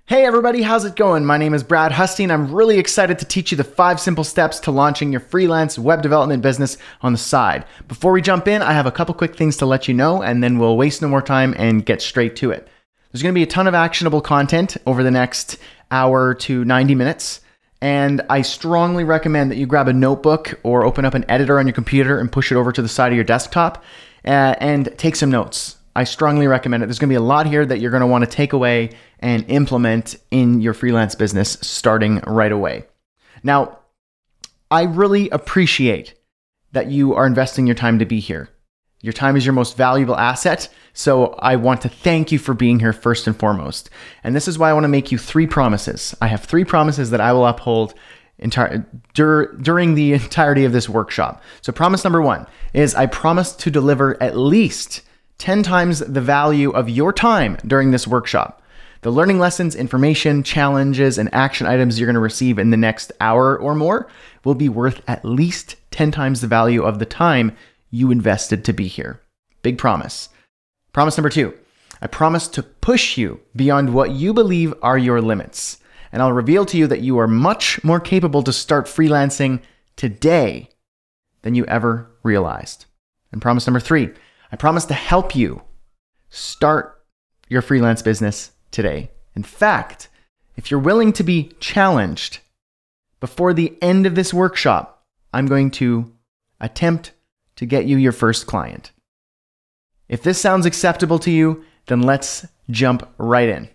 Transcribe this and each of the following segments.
Hey everybody, how's it going? My name is Brad Husty and I'm really excited to teach you the 5 simple steps to launching your freelance web development business on the side. Before we jump in, I have a couple quick things to let you know and then we'll waste no more time and get straight to it. There's going to be a ton of actionable content over the next hour to 90 minutes. And I strongly recommend that you grab a notebook or open up an editor on your computer and push it over to the side of your desktop and take some notes. I strongly recommend it. There's going to be a lot here that you're going to want to take away and implement in your freelance business starting right away. Now, I really appreciate that you are investing your time to be here. Your time is your most valuable asset, so I want to thank you for being here first and foremost. And this is why I want to make you 3 promises. I have 3 promises that I will uphold during the entirety of this workshop. So promise number 1 is I promise to deliver at least 10 times the value of your time during this workshop. The learning lessons, information, challenges, and action items you're going to receive in the next hour or more will be worth at least 10 times the value of the time you invested to be here. Big promise. Promise number 2, I promise to push you beyond what you believe are your limits. And I'll reveal to you that you are much more capable to start freelancing today than you ever realized. And promise number 3, I promise to help you start your freelance business today. In fact, if you're willing to be challenged before the end of this workshop, I'm going to attempt to get you your first client. If this sounds acceptable to you, then let's jump right in.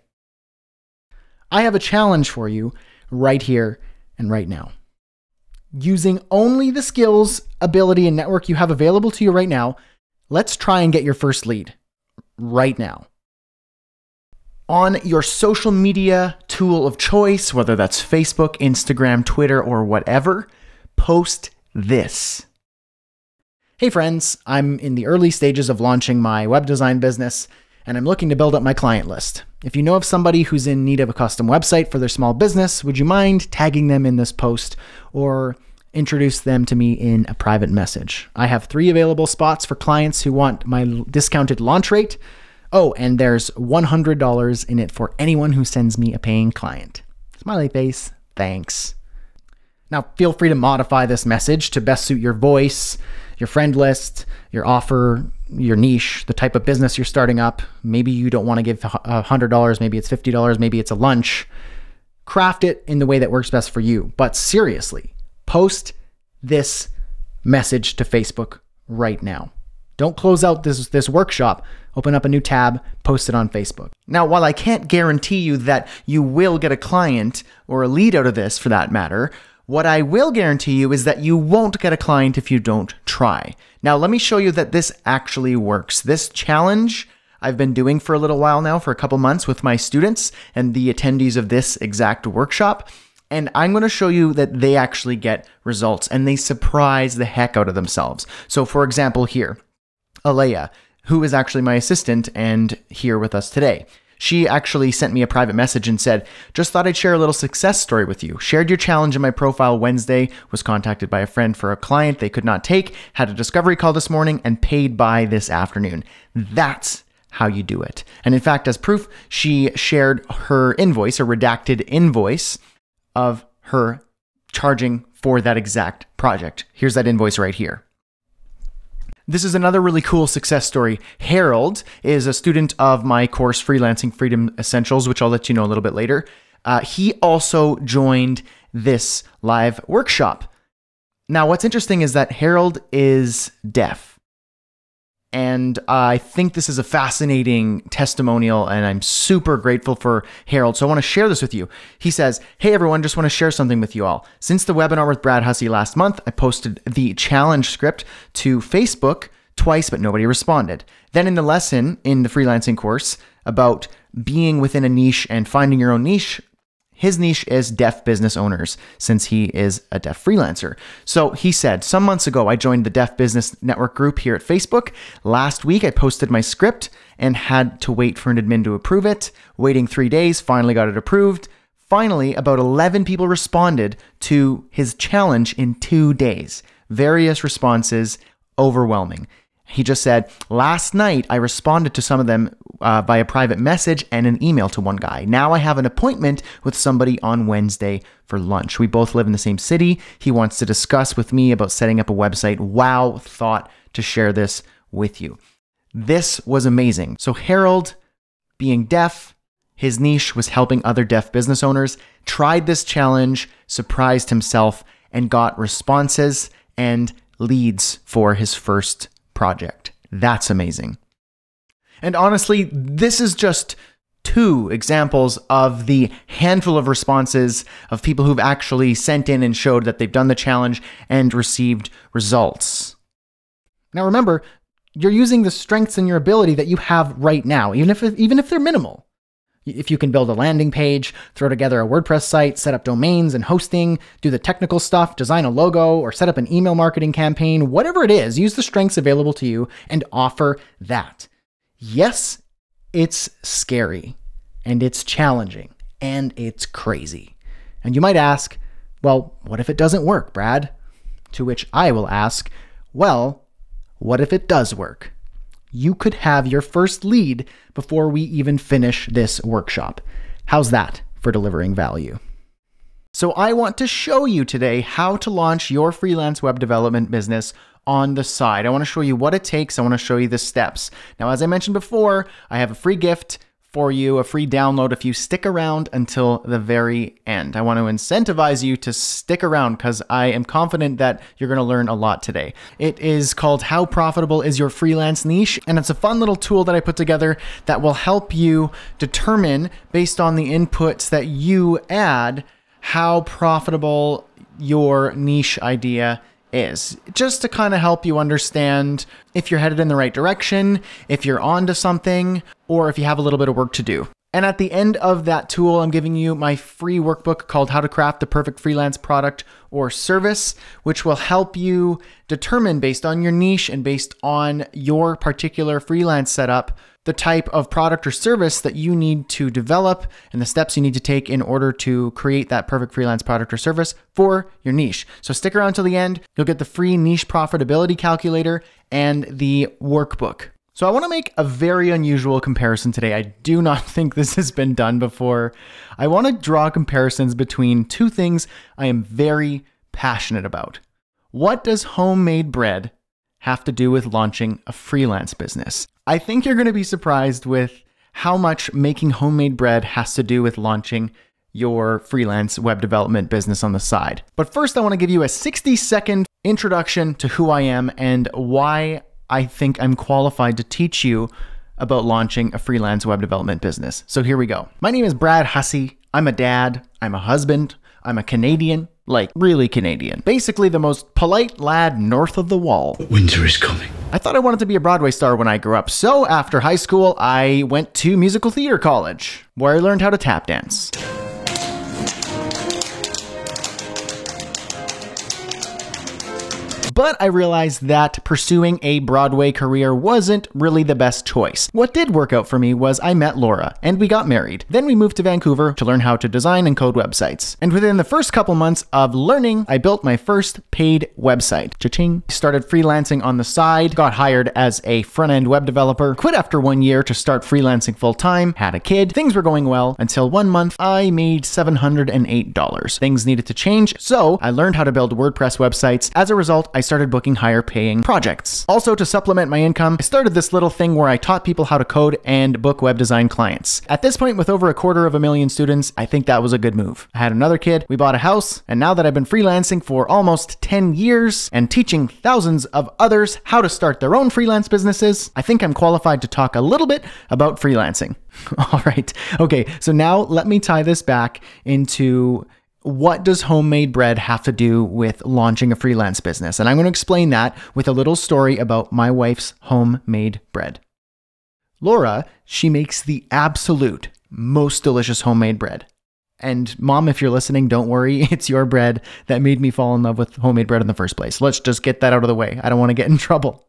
I have a challenge for you right here and right now. Using only the skills, ability, and network you have available to you right now, let's try and get your first lead right now. On your social media tool of choice, whether that's Facebook, Instagram, Twitter, or whatever, post this. Hey friends, I'm in the early stages of launching my web design business, and I'm looking to build up my client list. If you know of somebody who's in need of a custom website for their small business, would you mind tagging them in this post or introduce them to me in a private message? I have 3 available spots for clients who want my discounted launch rate. Oh, and there's $100 in it for anyone who sends me a paying client. Smiley face, thanks. Now, feel free to modify this message to best suit your voice, your friend list, your offer, your niche, the type of business you're starting up. Maybe you don't want to give $100, maybe it's $50, maybe it's a lunch. Craft it in the way that works best for you. But seriously, post this message to Facebook right now. Don't close out this workshop. Open up a new tab, post it on Facebook. Now, while I can't guarantee you that you will get a client or a lead out of this for that matter, what I will guarantee you is that you won't get a client if you don't try. Now, let me show you that this actually works. This challenge I've been doing for a little while now, for a couple months with my students and the attendees of this exact workshop. And I'm going to show you that they actually get results and they surprise the heck out of themselves. So for example, here, Alea, who is actually my assistant and here with us today. She actually sent me a private message and said, just thought I'd share a little success story with you. Shared your challenge in my profile Wednesday, was contacted by a friend for a client they could not take, had a discovery call this morning, and paid by this afternoon. That's how you do it. And in fact, as proof, she shared her invoice, a redacted invoice of her charging for that exact project. Here's that invoice right here. This is another really cool success story. Harold is a student of my course, Freelancing Freedom Essentials, which I'll let you know a little bit later. He also joined this live workshop. Now, what's interesting is that Harold is deaf. And I think this is a fascinating testimonial, and I'm super grateful for Harold. So I want to share this with you. He says, hey everyone, just want to share something with you all. Since the webinar with Brad Hussey last month, I posted the challenge script to Facebook twice, but nobody responded. Then in the lesson in the freelancing course about being within a niche and finding your own niche, his niche is deaf business owners, since he is a deaf freelancer. So he said, some months ago, I joined the Deaf Business Network group here at Facebook. Last week, I posted my script and had to wait for an admin to approve it. Waiting 3 days, finally got it approved. Finally, about 11 people responded to his challenge in 2 days. Various responses, overwhelming. He just said, last night I responded to some of them via private message and an email to one guy. Now I have an appointment with somebody on Wednesday for lunch. We both live in the same city. He wants to discuss with me about setting up a website. Wow, thought to share this with you. This was amazing. So Harold, being deaf, his niche was helping other deaf business owners, tried this challenge, surprised himself, and got responses and leads for his first project. That's amazing. And honestly, this is just 2 examples of the handful of responses of people who've actually sent in and showed that they've done the challenge and received results. Now remember, you're using the strengths and your ability that you have right now, even if they're minimal. If you can build a landing page, throw together a WordPress site, set up domains and hosting, do the technical stuff, design a logo, or set up an email marketing campaign, whatever it is, use the strengths available to you and offer that. Yes, it's scary, and it's challenging, and it's crazy. And you might ask, well, what if it doesn't work, Brad? To which I will ask, well, what if it does work? You could have your first lead before we even finish this workshop. How's that for delivering value? So I want to show you today how to launch your freelance web development business on the side. I want to show you what it takes. I want to show you the steps. Now, as I mentioned before, I have a free gift for you, a free download if you stick around until the very end. I want to incentivize you to stick around because I am confident that you're going to learn a lot today. It is called How Profitable is Your Freelance Niche? And it's a fun little tool that I put together that will help you determine, based on the inputs that you add, how profitable your niche idea is, just to kind of help you understand if you're headed in the right direction, if you're onto something, or if you have a little bit of work to do. And at the end of that tool, I'm giving you my free workbook called How to Craft the Perfect Freelance Product or Service, which will help you determine, based on your niche and based on your particular freelance setup, the type of product or service that you need to develop and the steps you need to take in order to create that perfect freelance product or service for your niche. So stick around till the end. You'll get the free niche profitability calculator and the workbook. So I want to make a very unusual comparison today. I do not think this has been done before. I want to draw comparisons between 2 things I am very passionate about. What does homemade bread have to do with launching a freelance business? I think you're going to be surprised with how much making homemade bread has to do with launching your freelance web development business on the side. But first, I want to give you a 60-second introduction to who I am and why I think I'm qualified to teach you about launching a freelance web development business. So here we go. My name is Brad Hussey. I'm a dad. I'm a husband. I'm a Canadian, like really Canadian. Basically the most polite lad north of the wall. Winter is coming. I thought I wanted to be a Broadway star when I grew up. So after high school, I went to musical theater college, where I learned how to tap dance. But I realized that pursuing a Broadway career wasn't really the best choice. What did work out for me was I met Laura, and we got married. Then we moved to Vancouver to learn how to design and code websites. And within the first couple months of learning, I built my first paid website. Cha-ching. Started freelancing on the side, got hired as a front-end web developer, quit after 1 year to start freelancing full-time, had a kid. Things were going well until 1 month I made $708. Things needed to change, so I learned how to build WordPress websites. As a result, I started booking higher paying projects. Also, to supplement my income, I started this little thing where I taught people how to code and book web design clients. At this point, with over 250,000 students, I think that was a good move. I had another kid, we bought a house, and now that I've been freelancing for almost 10 years and teaching thousands of others how to start their own freelance businesses, I think I'm qualified to talk a little bit about freelancing. All right. Okay, so now let me tie this back into what does homemade bread have to do with launching a freelance business? And I'm going to explain that with a little story about my wife's homemade bread. Laura, she makes the absolute most delicious homemade bread. And Mom, if you're listening, don't worry. It's your bread that made me fall in love with homemade bread in the first place. Let's just get that out of the way. I don't want to get in trouble.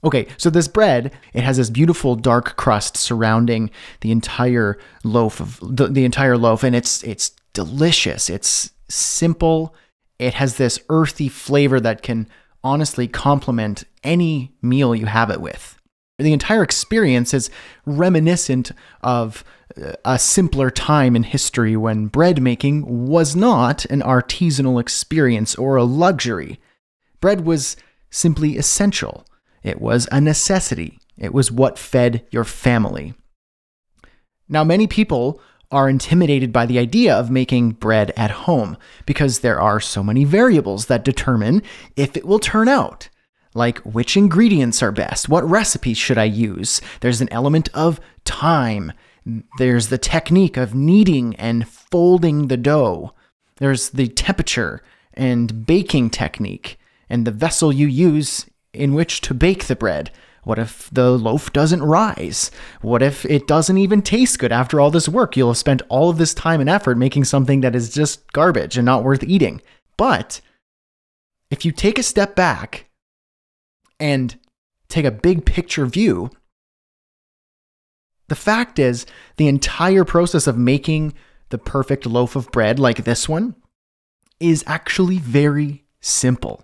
Okay, so this bread, it has this beautiful dark crust surrounding the entire loaf of the entire loaf, and it's delicious. It's simple. It has this earthy flavor that can honestly complement any meal you have it with. The entire experience is reminiscent of a simpler time in history when bread making was not an artisanal experience or a luxury. Bread was simply essential. It was a necessity. It was what fed your family. Now, many people are intimidated by the idea of making bread at home because there are so many variables that determine if it will turn out. Like which ingredients are best, what recipes should I use? There's an element of time. There's the technique of kneading and folding the dough. There's the temperature and baking technique and the vessel you use in which to bake the bread. What if the loaf doesn't rise? What if it doesn't even taste good after all this work? You'll have spent all of this time and effort making something that is just garbage and not worth eating. But if you take a step back and take a big picture view, the fact is the entire process of making the perfect loaf of bread like this one is actually very simple.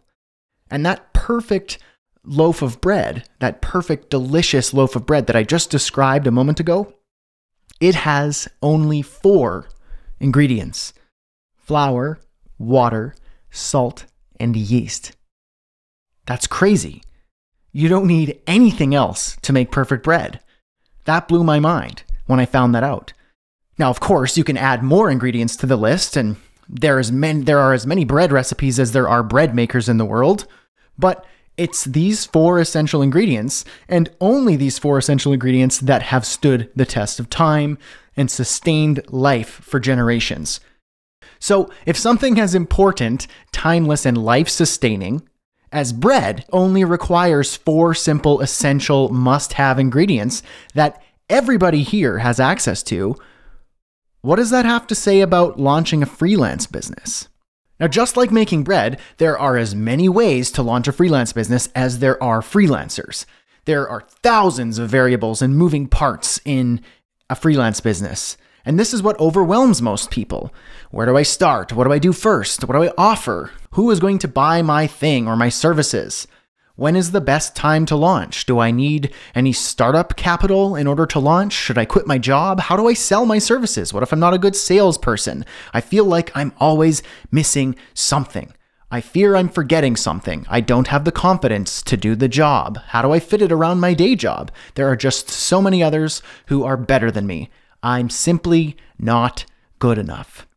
And that perfect loaf of bread, that perfect, delicious loaf of bread that I just described a moment ago, it has only 4 ingredients: flour, water, salt, and yeast. That's crazy. You don't need anything else to make perfect bread. That blew my mind when I found that out. Now, of course, you can add more ingredients to the list, and there are as many bread recipes as there are bread makers in the world, but it's these 4 essential ingredients, and only these 4 essential ingredients, that have stood the test of time and sustained life for generations. So if something as important, timeless, and life-sustaining as bread only requires 4 simple, essential, must-have ingredients that everybody here has access to, what does that have to say about launching a freelance business? Now, just like making bread, there are as many ways to launch a freelance business as there are freelancers. There are thousands of variables and moving parts in a freelance business. And this is what overwhelms most people. Where do I start? What do I do first? What do I offer? Who is going to buy my thing or my services? When is the best time to launch? Do I need any startup capital in order to launch? Should I quit my job? How do I sell my services? What if I'm not a good salesperson? I feel like I'm always missing something. I fear I'm forgetting something. I don't have the confidence to do the job. How do I fit it around my day job? There are just so many others who are better than me. I'm simply not good enough.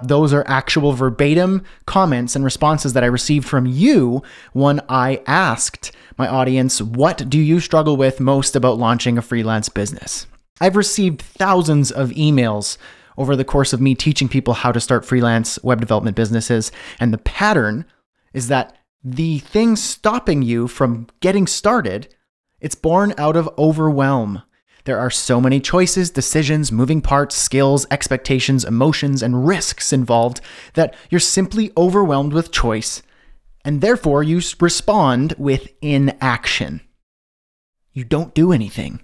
Those are actual verbatim comments and responses that I received from you when I asked my audience, what do you struggle with most about launching a freelance business? I've received thousands of emails over the course of me teaching people how to start freelance web development businesses. And the pattern is that the thing stopping you from getting started, it's born out of overwhelm. There are so many choices, decisions, moving parts, skills, expectations, emotions, and risks involved that you're simply overwhelmed with choice, and therefore you respond with inaction. You don't do anything.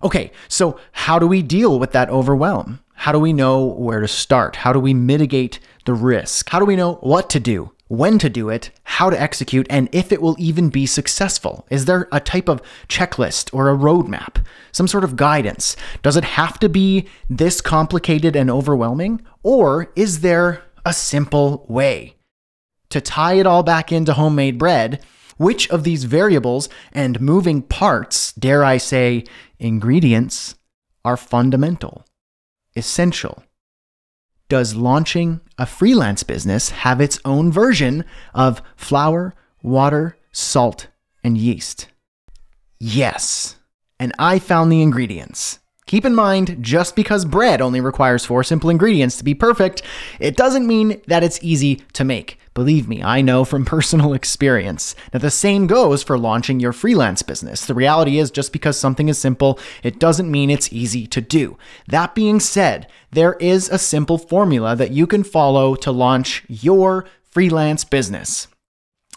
Okay, so how do we deal with that overwhelm? How do we know where to start? How do we mitigate the risk? How do we know what to do? When to do it, how to execute, and if it will even be successful? Is there a type of checklist or a roadmap, some sort of guidance? Does it have to be this complicated and overwhelming? Or is there a simple way? To tie it all back into homemade bread, which of these variables and moving parts, dare I say, ingredients, are fundamental, essential? Does launching a freelance business have its own version of flour, water, salt, and yeast? Yes, and I found the ingredients. Keep in mind, just because bread only requires 4 simple ingredients to be perfect, it doesn't mean that it's easy to make. Believe me, I know from personal experience. Now, the same goes for launching your freelance business. The reality is, just because something is simple, it doesn't mean it's easy to do. That being said, there is a simple formula that you can follow to launch your freelance business.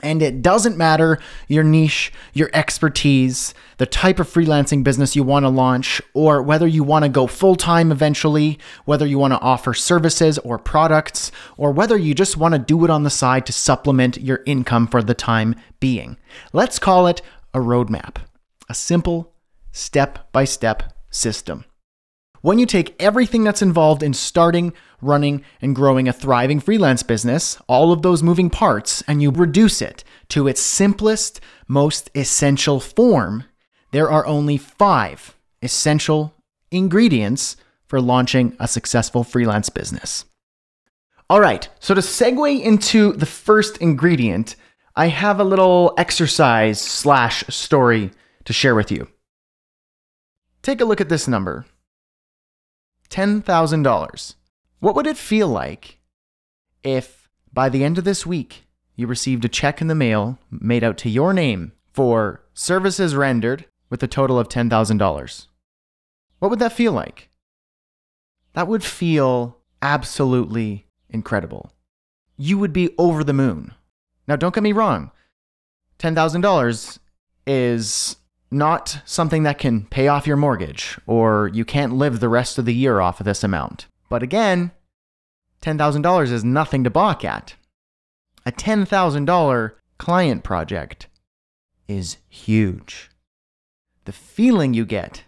And it doesn't matter your niche, your expertise, the type of freelancing business you want to launch, or whether you want to go full-time eventually, whether you want to offer services or products, or whether you just want to do it on the side to supplement your income for the time being. Let's call it a roadmap, a simple step-by-step system. When you take everything that's involved in starting, running, and growing a thriving freelance business, all of those moving parts, and you reduce it to its simplest, most essential form, there are only 5 essential ingredients for launching a successful freelance business. All right, so to segue into the first ingredient, I have a little exercise / story to share with you. Take a look at this number. $10,000. What would it feel like if by the end of this week you received a check in the mail made out to your name for services rendered with a total of $10,000? What would that feel like? That would feel absolutely incredible. You would be over the moon. Now, don't get me wrong. $10,000 is not something that can pay off your mortgage, or you can't live the rest of the year off of this amount. But again, $10,000 is nothing to balk at. A $10,000 client project is huge. The feeling you get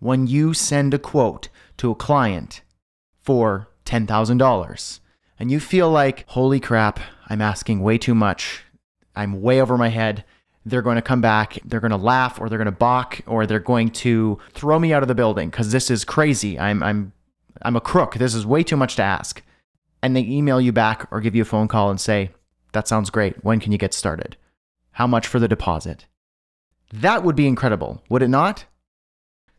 when you send a quote to a client for $10,000 and you feel like, holy crap, I'm asking way too much. I'm way over my head. They're going to come back, they're going to laugh, or they're going to balk, or they're going to throw me out of the building because this is crazy. I'm a crook. This is way too much to ask. And they email you back or give you a phone call and say, that sounds great. When can you get started? How much for the deposit? That would be incredible, would it not?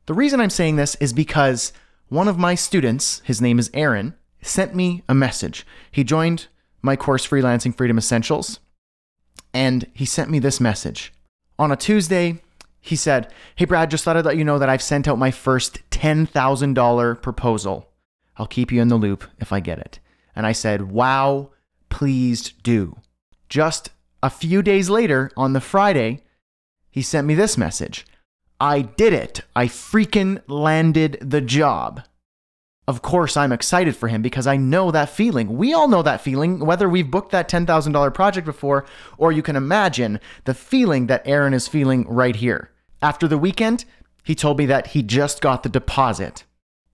The reason I'm saying this is because one of my students, his name is Aaron, sent me a message. He joined my course, Freelancing Freedom Essentials. And he sent me this message. On a Tuesday, he said, hey Brad, just thought I'd let you know that I've sent out my first $10,000 proposal. I'll keep you in the loop if I get it. And I said, wow, please do. Just a few days later, on the Friday, he sent me this message. I did it. I freaking landed the job. Of course, I'm excited for him because I know that feeling. We all know that feeling, whether we've booked that $10,000 project before, or you can imagine the feeling that Aaron is feeling right here. After the weekend, he told me that he just got the deposit,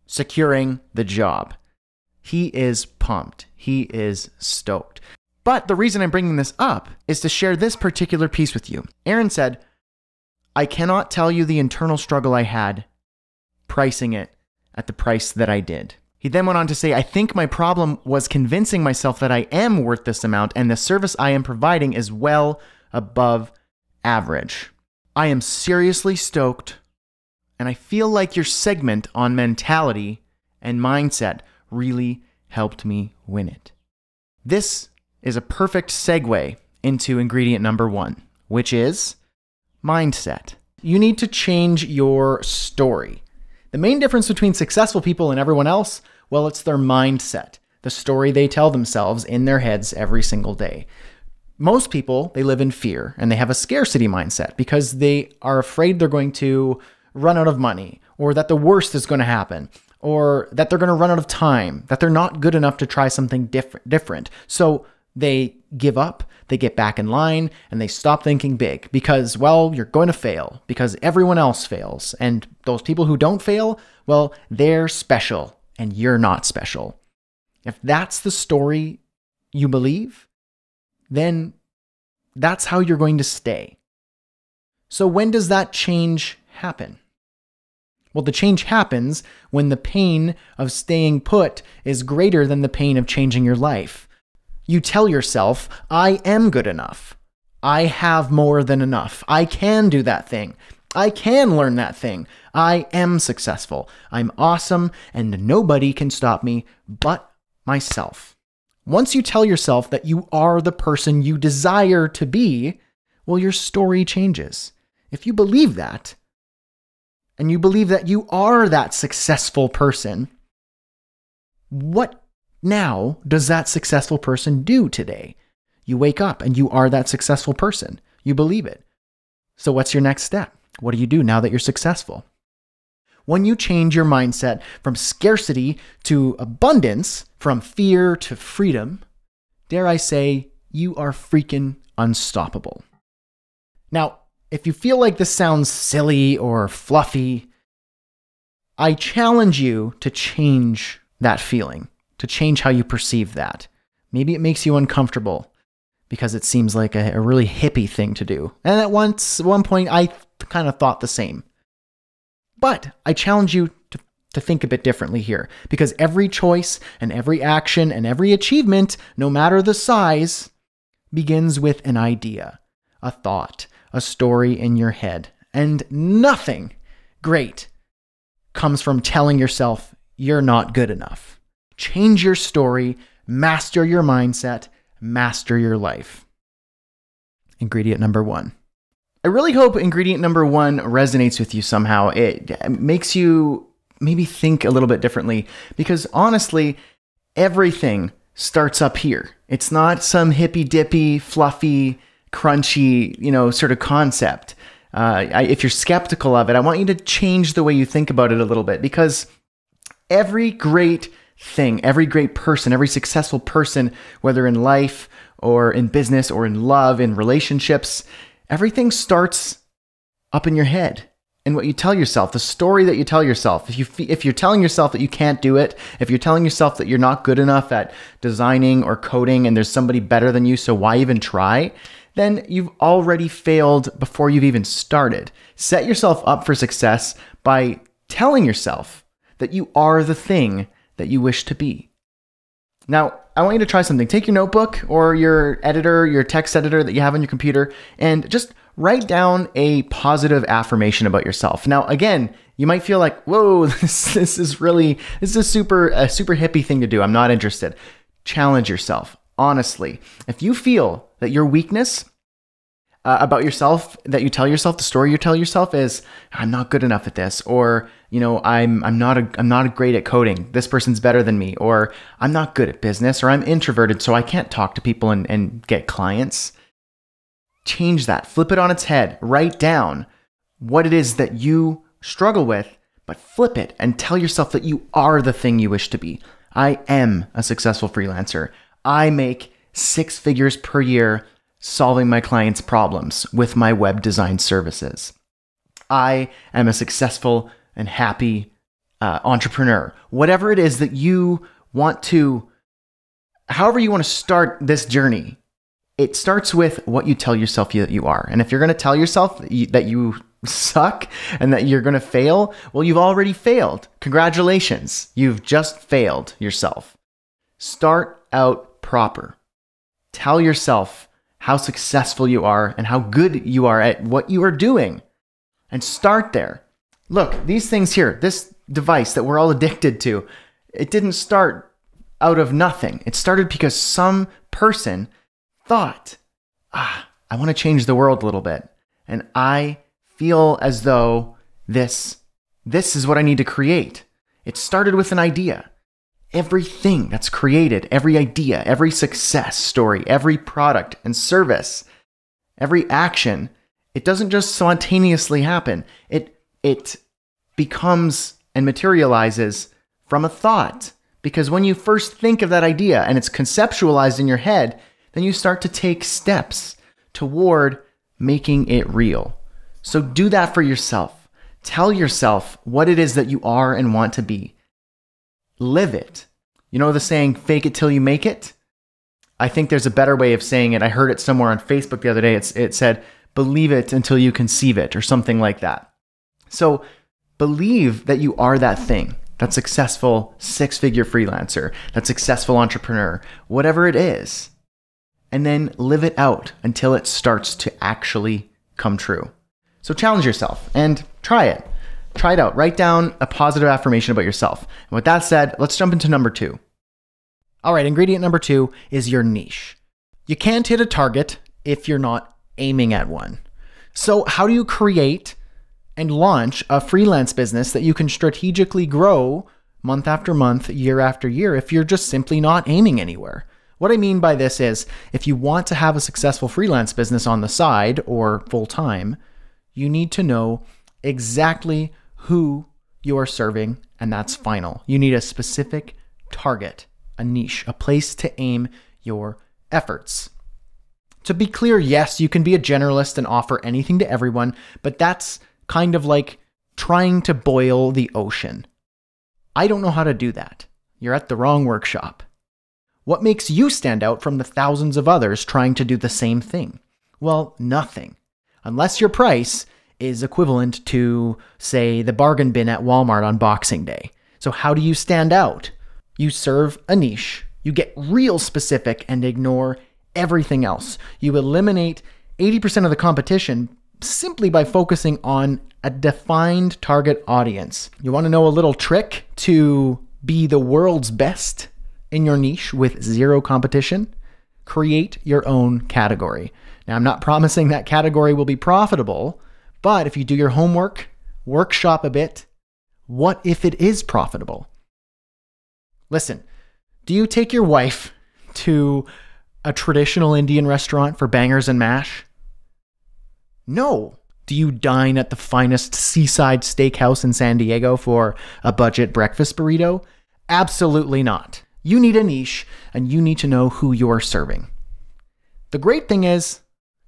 securing the job. He is pumped. He is stoked. But the reason I'm bringing this up is to share this particular piece with you. Aaron said, I cannot tell you the internal struggle I had pricing it at the price that I did. He then went on to say, I think my problem was convincing myself that I am worth this amount and the service I am providing is well above average. I am seriously stoked, and I feel like your segment on mentality and mindset really helped me win it. This is a perfect segue into ingredient number 1, which is mindset. You need to change your story. The main difference between successful people and everyone else, well, it's their mindset, the story they tell themselves in their heads every single day. Most people, they live in fear and they have a scarcity mindset because they are afraid they're going to run out of money, or that the worst is going to happen, or that they're going to run out of time, that they're not good enough to try something different. So they give up, they get back in line, and they stop thinking big because, well, you're going to fail because everyone else fails. And those people who don't fail, well, they're special and you're not special. If that's the story you believe, then that's how you're going to stay. So when does that change happen? Well, the change happens when the pain of staying put is greater than the pain of changing your life. You tell yourself, I am good enough. I have more than enough. I can do that thing. I can learn that thing. I am successful. I'm awesome, and nobody can stop me but myself. Once you tell yourself that you are the person you desire to be, well, your story changes. If you believe that, and you believe that you are that successful person, what now does that successful person do today? You wake up and you are that successful person. You believe it. So what's your next step? What do you do now that you're successful? When you change your mindset from scarcity to abundance, from fear to freedom, dare I say, you are freaking unstoppable. Now, if you feel like this sounds silly or fluffy, I challenge you to change that feeling, to change how you perceive that. Maybe it makes you uncomfortable because it seems like a really hippie thing to do. And at one point, I kind of thought the same. But I challenge you to think a bit differently here, because every choice and every action and every achievement, no matter the size, begins with an idea, a thought, a story in your head. And nothing great comes from telling yourself you're not good enough. Change your story, master your mindset, master your life. Ingredient number 1. I really hope ingredient number 1 resonates with you somehow. It makes you maybe think a little bit differently, because honestly, everything starts up here. It's not some hippy dippy, fluffy, crunchy, sort of concept. If you're skeptical of it, I want you to change the way you think about it a little bit, because every great thing, every great person, every successful person, whether in life or in business or in love, in relationships, everything starts up in your head and what you tell yourself, the story that you tell yourself. If you're telling yourself that you can't do it, if you're telling yourself that you're not good enough at designing or coding and there's somebody better than you, so why even try? Then you've already failed before you've even started. Set yourself up for success by telling yourself that you are the thing that you wish to be. Now, I want you to try something. Take your notebook or your editor, your text editor that you have on your computer, and just write down a positive affirmation about yourself. Now, again, you might feel like, whoa, this is a super hippie thing to do. I'm not interested. Challenge yourself. Honestly, if you feel that your weakness about yourself, that you tell yourself, the story you tell yourself is, I'm not good enough at this, or I'm not great at coding. This person's better than me, or I'm not good at business, or I'm introverted, so I can't talk to people and get clients. Change that. Flip it on its head. Write down what it is that you struggle with, but flip it and tell yourself that you are the thing you wish to be. I am a successful freelancer. I make 6 figures per year solving my clients' problems with my web design services. I am a successful and happy entrepreneur. Whatever it is that you want to, however you want to start this journey, it starts with what you tell yourself that you are. And if you're going to tell yourself that you suck and that you're going to fail, well, you've already failed. Congratulations. You've just failed yourself. Start out proper. Tell yourself how successful you are and how good you are at what you are doing. And start there. Look, these things here, this device that we're all addicted to, it didn't start out of nothing. It started because some person thought, I want to change the world a little bit. And I feel as though this is what I need to create. It started with an idea. Everything that's created, every idea, every success story, every product and service, every action, it doesn't just spontaneously happen. It becomes and materializes from a thought. Because when you first think of that idea and it's conceptualized in your head, then you start to take steps toward making it real. So do that for yourself. Tell yourself what it is that you are and want to be. Live it. You know the saying, fake it till you make it? I think there's a better way of saying it. I heard it somewhere on Facebook the other day. It said, believe it until you conceive it, or something like that. So believe that you are that thing, that successful 6-figure freelancer, that successful entrepreneur, whatever it is. And then live it out until it starts to actually come true. So challenge yourself and try it. Try it out. Write down a positive affirmation about yourself. And with that said, let's jump into number 2. All right, ingredient number 2 is your niche. You can't hit a target if you're not aiming at one. So how do you create and launch a freelance business that you can strategically grow month after month, year after year, if you're just simply not aiming anywhere? What I mean by this is, if you want to have a successful freelance business on the side or full time, you need to know exactly who you are serving, and that's final. You need a specific target, a niche, a place to aim your efforts. To be clear, yes, you can be a generalist and offer anything to everyone, but that's kind of like trying to boil the ocean. I don't know how to do that. You're at the wrong workshop. What makes you stand out from the thousands of others trying to do the same thing? Well, nothing. Unless your price is equivalent to, say, the bargain bin at Walmart on Boxing Day. So how do you stand out? You serve a niche. You get real specific and ignore everything else. You eliminate 80% of the competition simply by focusing on a defined target audience. You want to know a little trick to be the world's best in your niche with zero competition? Create your own category. Now, I'm not promising that category will be profitable, but if you do your homework, workshop a bit, what if it is profitable? Listen, do you take your wife to a traditional Indian restaurant for bangers and mash? No. Do you dine at the finest seaside steakhouse in San Diego for a budget breakfast burrito? Absolutely not. You need a niche, and you need to know who you're serving. The great thing is,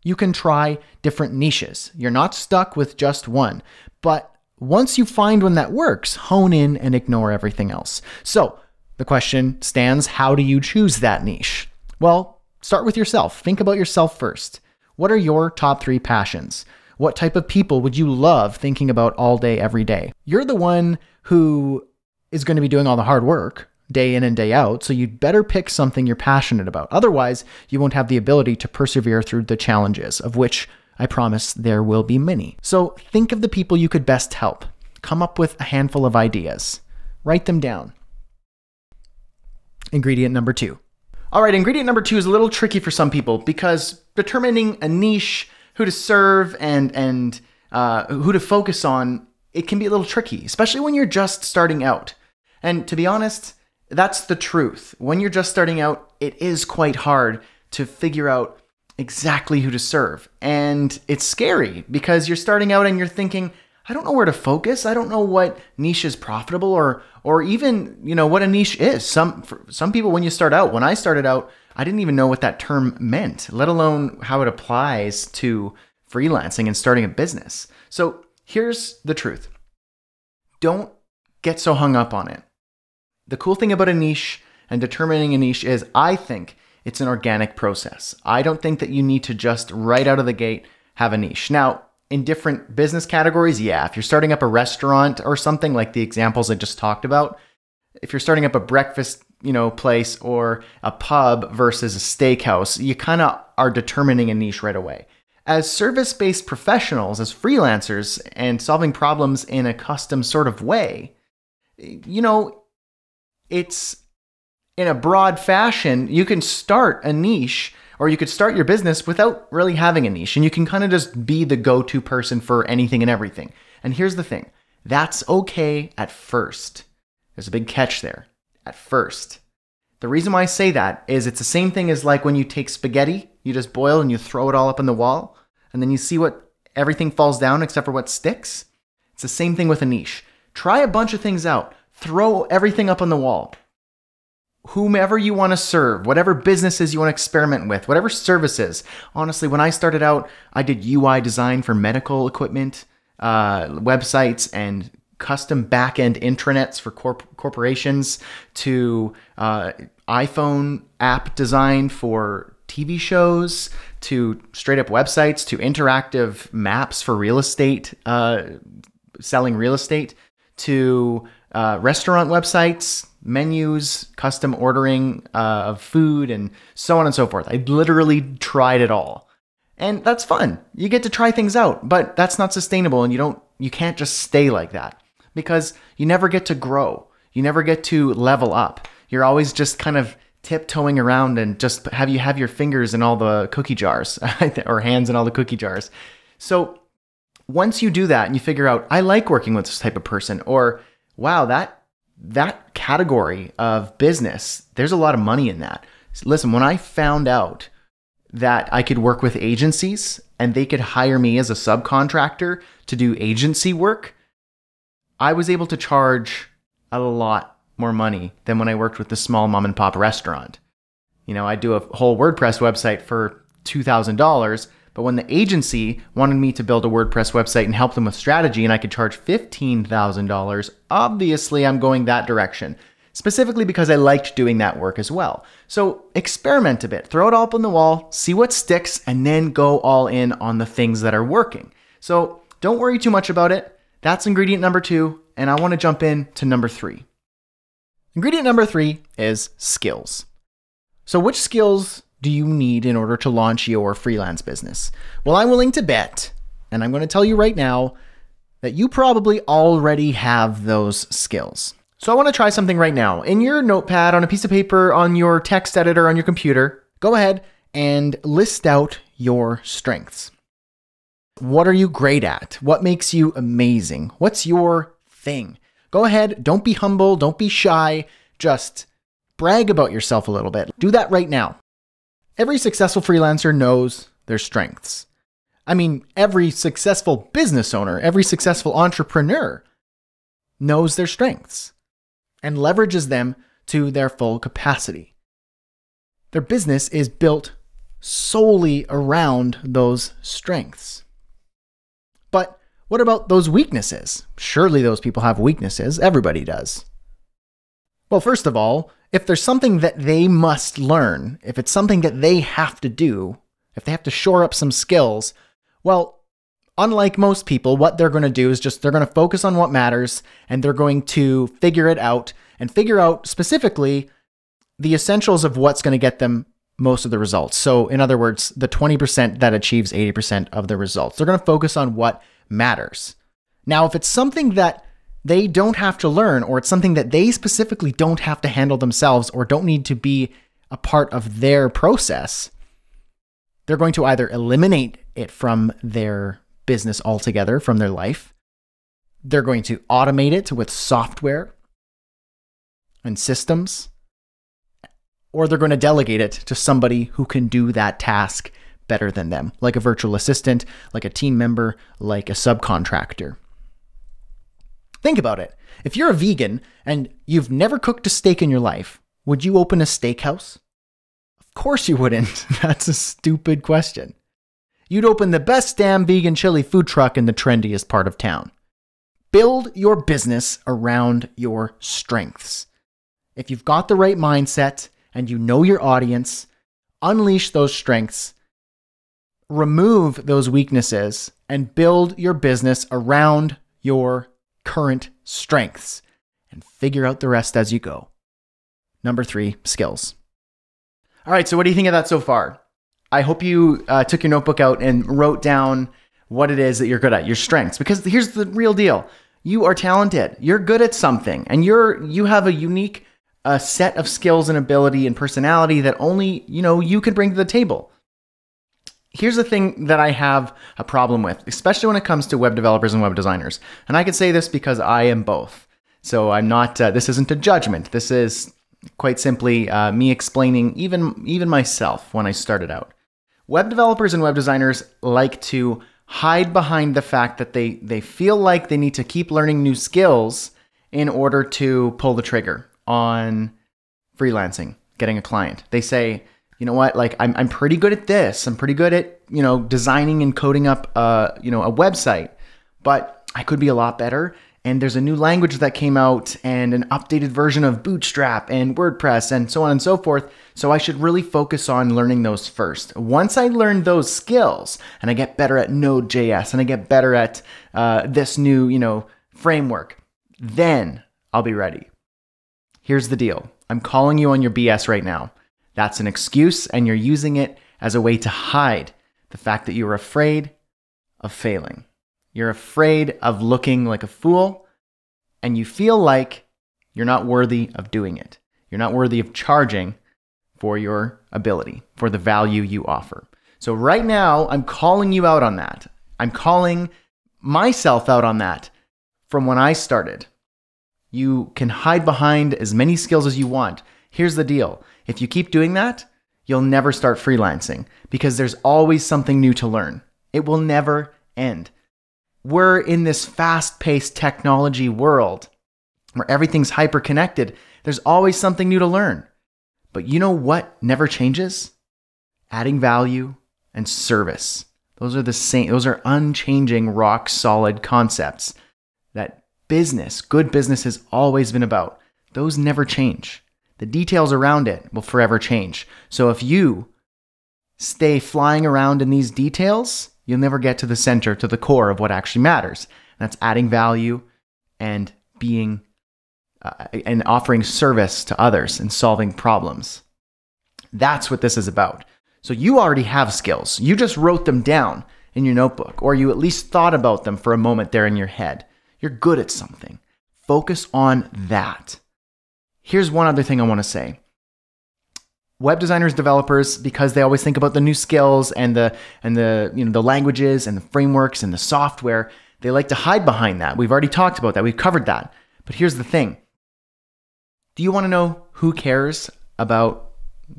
you can try different niches. You're not stuck with just one. But once you find one that works, hone in and ignore everything else. So the question stands, how do you choose that niche? Well, start with yourself. Think about yourself first. What are your top 3 passions? What type of people would you love thinking about all day, every day? You're the one who is going to be doing all the hard work day in and day out, so you'd better pick something you're passionate about. Otherwise, you won't have the ability to persevere through the challenges, of which I promise there will be many. So think of the people you could best help. Come up with a handful of ideas. Write them down. Ingredient number 2. All right, ingredient number 2 is a little tricky for some people because determining a niche, who to serve, and who to focus on, it can be a little tricky, especially when you're just starting out. And to be honest, that's the truth. When you're just starting out, it is quite hard to figure out exactly who to serve. And it's scary because you're starting out and you're thinking, I don't know where to focus. I don't know what niche is profitable or even, what a niche is. For some people, when you start out, when I started out, I didn't even know what that term meant, let alone how it applies to freelancing and starting a business. So here's the truth. Don't get so hung up on it. The cool thing about a niche and determining a niche is I think it's an organic process. I don't think that you need to just right out of the gate have a niche. Now, in different business categories, yeah, if you're starting up a restaurant or something like the examples I just talked about, if you're starting up a breakfast, place or a pub versus a steakhouse, you kind of are determining a niche right away. As service-based professionals, as freelancers, and solving problems in a custom sort of way, it's in a broad fashion, you can start a niche or you could start your business without really having a niche, and you can kind of just be the go-to person for anything and everything. And here's the thing, that's okay at first. There's a big catch there, at first. The reason why I say that is it's the same thing as like when you take spaghetti, you just boil and you throw it all up on the wall, and then you see what everything falls down except for what sticks. It's the same thing with a niche. Try a bunch of things out. Throw everything up on the wall. Whomever you want to serve, whatever businesses you want to experiment with, whatever services. Honestly, when I started out, I did UI design for medical equipment, websites, and custom back-end intranets for corporations, to iPhone app design for TV shows, to straight-up websites, to interactive maps for real estate, selling real estate, to restaurant websites, menus, custom ordering of food, and so on and so forth. I literally tried it all. And that's fun. You get to try things out, but that's not sustainable, and you can't just stay like that because you never get to grow. You never get to level up. You're always just kind of tiptoeing around and just have your fingers in all the cookie jars or hands in all the cookie jars. So once you do that and you figure out, I like working with this type of person, or wow, that category of business, there's a lot of money in that. Listen, when I found out that I could work with agencies and they could hire me as a subcontractor to do agency work, I was able to charge a lot more money than when I worked with the small mom and pop restaurant. I do a whole WordPress website for $2,000, but when the agency wanted me to build a WordPress website and help them with strategy and I could charge $15,000, obviously I'm going that direction, specifically because I liked doing that work as well. So experiment a bit, throw it all up on the wall, see what sticks, and then go all in on the things that are working. So don't worry too much about it. That's ingredient number 2, and I want to jump in to number 3. Ingredient number 3 is skills. So which skills do you need in order to launch your freelance business? Well, I'm willing to bet, and I'm going to tell you right now, that you probably already have those skills. So I want to try something right now. In your notepad, on a piece of paper, on your text editor, on your computer, go ahead and list out your strengths. What are you great at? What makes you amazing? What's your thing? Go ahead, don't be humble, don't be shy, just brag about yourself a little bit. Do that right now. Every successful freelancer knows their strengths. I mean, every successful business owner, every successful entrepreneur knows their strengths and leverages them to their full capacity. Their business is built solely around those strengths. But what about those weaknesses? Surely those people have weaknesses. Everybody does. Well, first of all, if there's something that they must learn, if it's something that they have to do, if they have to shore up some skills, well, unlike most people, what they're going to do is they're going to focus on what matters, and they're going to figure it out and figure out specifically the essentials of what's going to get them most of the results. So in other words, the 20% that achieves 80% of the results. They're going to focus on what matters. Now, if it's something that they don't have to learn, or it's something that they specifically don't have to handle themselves or don't need to be a part of their process, they're going to either eliminate it from their business altogether, from their life. They're going to automate it with software and systems, or they're going to delegate it to somebody who can do that task better than them, like a virtual assistant, like a team member, like a subcontractor. Think about it. If you're a vegan and you've never cooked a steak in your life, would you open a steakhouse? Of course you wouldn't. That's a stupid question. You'd open the best damn vegan chili food truck in the trendiest part of town. Build your business around your strengths. If you've got the right mindset and you know your audience, unleash those strengths, remove those weaknesses, and build your business around your current strengths, and figure out the rest as you go. Number 3, skills. All right, so what do you think of that so far? I hope you took your notebook out and wrote down what it is that you're good at, your strengths, because here's the real deal. You are talented. You're good at something, and you have a unique set of skills and ability and personality that only you can bring to the table. Here's the thing that I have a problem with, especially when it comes to web developers and web designers. And I can say this because I am both. So I'm not, this isn't a judgment. This is quite simply me explaining even myself when I started out. Web developers and web designers like to hide behind the fact that they feel like they need to keep learning new skills in order to pull the trigger on freelancing, getting a client. They say, you know what, like I'm pretty good at this. I'm pretty good at, designing and coding up, a website, but I could be a lot better. And there's a new language that came out and an updated version of Bootstrap and WordPress and so on and so forth. So I should really focus on learning those first. Once I learn those skills and I get better at Node.js and I get better at this new, framework, then I'll be ready. Here's the deal. I'm calling you on your BS right now. That's an excuse, and you're using it as a way to hide the fact that you're afraid of failing. You're afraid of looking like a fool, and you feel like you're not worthy of doing it. You're not worthy of charging for your ability, for the value you offer. So right now, I'm calling you out on that. I'm calling myself out on that from when I started. You can hide behind as many skills as you want. Here's the deal. If you keep doing that, you'll never start freelancing because there's always something new to learn. It will never end. We're in this fast-paced technology world where everything's hyper-connected. There's always something new to learn. But you know what never changes? Adding value and service. Those are the same. Those are unchanging, rock-solid concepts that good business has always been about. Those never change. The details around it will forever change. So if you stay flying around in these details, you'll never get to the center, to the core of what actually matters. And that's adding value and being and offering service to others and solving problems. That's what this is about. So you already have skills. You just wrote them down in your notebook, or you at least thought about them for a moment there in your head. You're good at something. Focus on that. Here's one other thing I want to say. Web designers, developers, because they always think about the new skills and the languages and the frameworks and the software, they like to hide behind that. We've already talked about that. We've covered that. But here's the thing. Do you want to know who cares about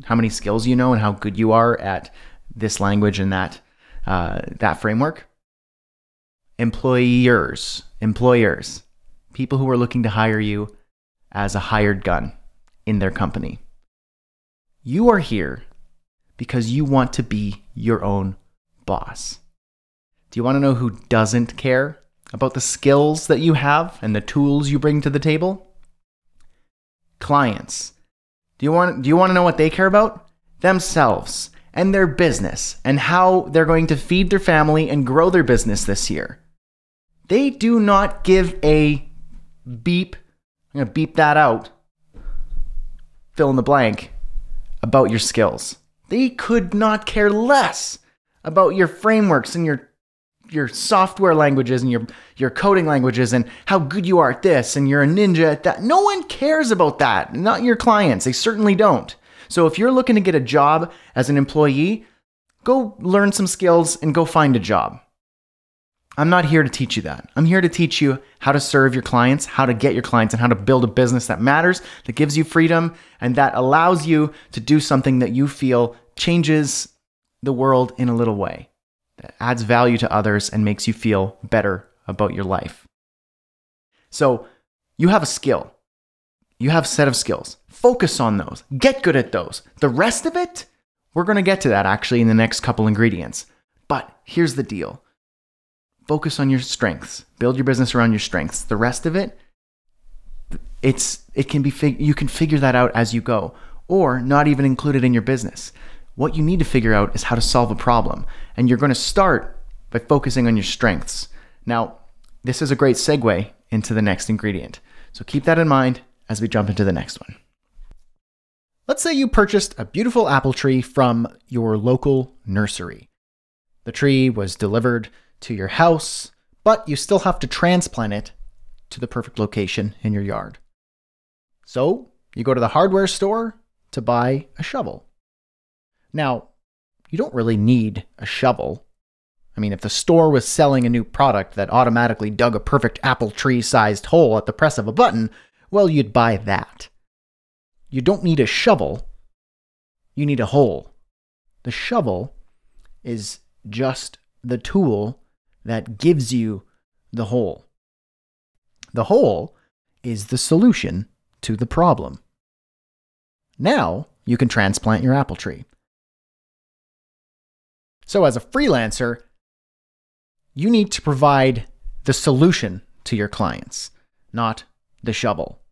how many skills you know and how good you are at this language and that framework? Employers, people who are looking to hire you as a hired gun in their company. You are here because you want to be your own boss. Do you want to know who doesn't care about the skills that you have and the tools you bring to the table? Clients. Do you want to know what they care about? Themselves and their business and how they're going to feed their family and grow their business this year. They do not give a beep. I'm going to beep that out. Fill in the blank about your skills. They could not care less about your frameworks and your software languages and your coding languages and how good you are at this and you're a ninja at that. No one cares about that. Not your clients. They certainly don't. So if you're looking to get a job as an employee, go learn some skills and go find a job. I'm not here to teach you that. I'm here to teach you how to serve your clients, how to get your clients, and how to build a business that matters, that gives you freedom, and that allows you to do something that you feel changes the world in a little way, that adds value to others and makes you feel better about your life. So you have a skill. You have a set of skills. Focus on those. Get good at those. The rest of it, we're going to get to that actually in the next couple ingredients. But here's the deal. Focus on your strengths. Build your business around your strengths. The rest of it, you can figure that out as you go, or not even include it in your business. What you need to figure out is how to solve a problem, and you're going to start by focusing on your strengths. Now, this is a great segue into the next ingredient, so keep that in mind as we jump into the next one. Let's say you purchased a beautiful apple tree from your local nursery. The tree was delivered to your house, but you still have to transplant it to the perfect location in your yard. So you go to the hardware store to buy a shovel. Now, you don't really need a shovel. I mean, if the store was selling a new product that automatically dug a perfect apple tree-sized hole at the press of a button, well, you'd buy that. You don't need a shovel. You need a hole. The shovel is just the tool that gives you the hole. The hole is the solution to the problem. Now you can transplant your apple tree. So as a freelancer, you need to provide the solution to your clients, not the shovel.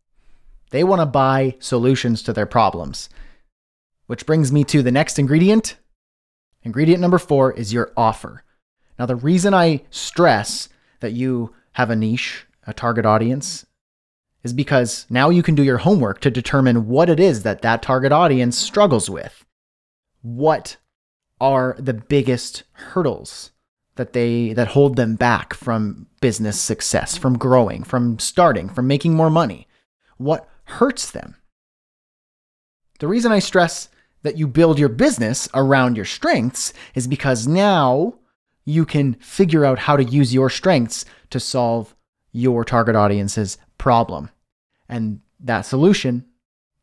They want to buy solutions to their problems. Which brings me to the next ingredient. Ingredient number 4 is your offer. Now, the reason I stress that you have a niche, a target audience, is because now you can do your homework to determine what it is that that target audience struggles with. What are the biggest hurdles that hold them back from business success, from growing, from starting, from making more money? What hurts them? The reason I stress that you build your business around your strengths is because now you can figure out how to use your strengths to solve your target audience's problem. And that solution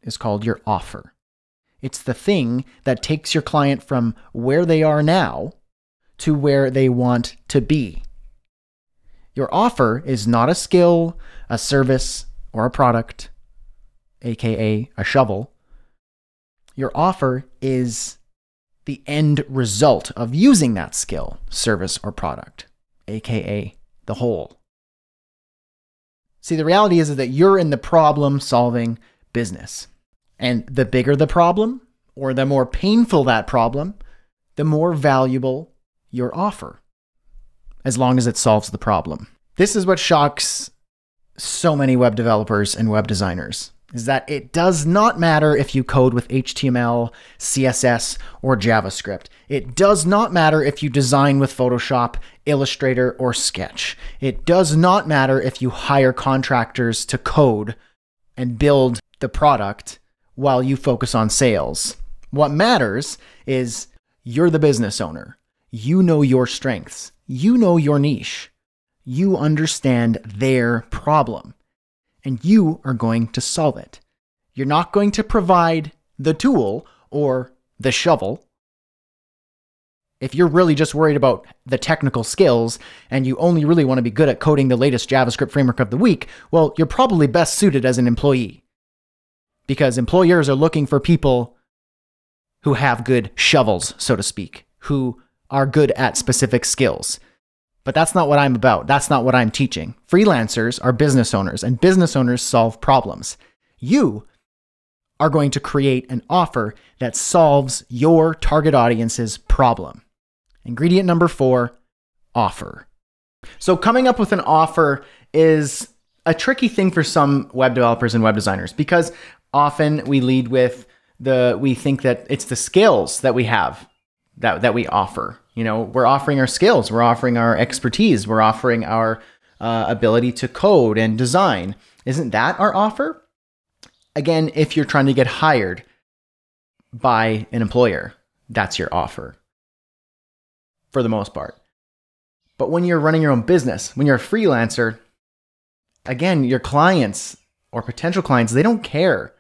is called your offer. It's the thing that takes your client from where they are now to where they want to be. Your offer is not a skill, a service, or a product, aka a shovel. Your offer is the end result of using that skill, service, or product, aka the whole. See, the reality is that you're in the problem-solving business. And the bigger the problem, or the more painful that problem, the more valuable your offer, as long as it solves the problem. This is what shocks so many web developers and web designers, is that it does not matter if you code with HTML, CSS, or JavaScript. It does not matter if you design with Photoshop, Illustrator, or Sketch. It does not matter if you hire contractors to code and build the product while you focus on sales. What matters is you're the business owner. You know your strengths. You know your niche. You understand their problem, and you are going to solve it. You're not going to provide the tool or the shovel. If you're really just worried about the technical skills and you only really want to be good at coding the latest JavaScript framework of the week, well, you're probably best suited as an employee, because employers are looking for people who have good shovels, so to speak, who are good at specific skills. But that's not what I'm about. That's not what I'm teaching. Freelancers are business owners, and business owners solve problems. You are going to create an offer that solves your target audience's problem. Ingredient number 4, offer. So coming up with an offer is a tricky thing for some web developers and web designers, because often we lead with we think that it's the skills that we have that we offer. You know, we're offering our skills, we're offering our expertise, we're offering our ability to code and design. Isn't that our offer? Again, if you're trying to get hired by an employer, that's your offer for the most part. But when you're running your own business, when you're a freelancer, again, your clients or potential clients, they don't care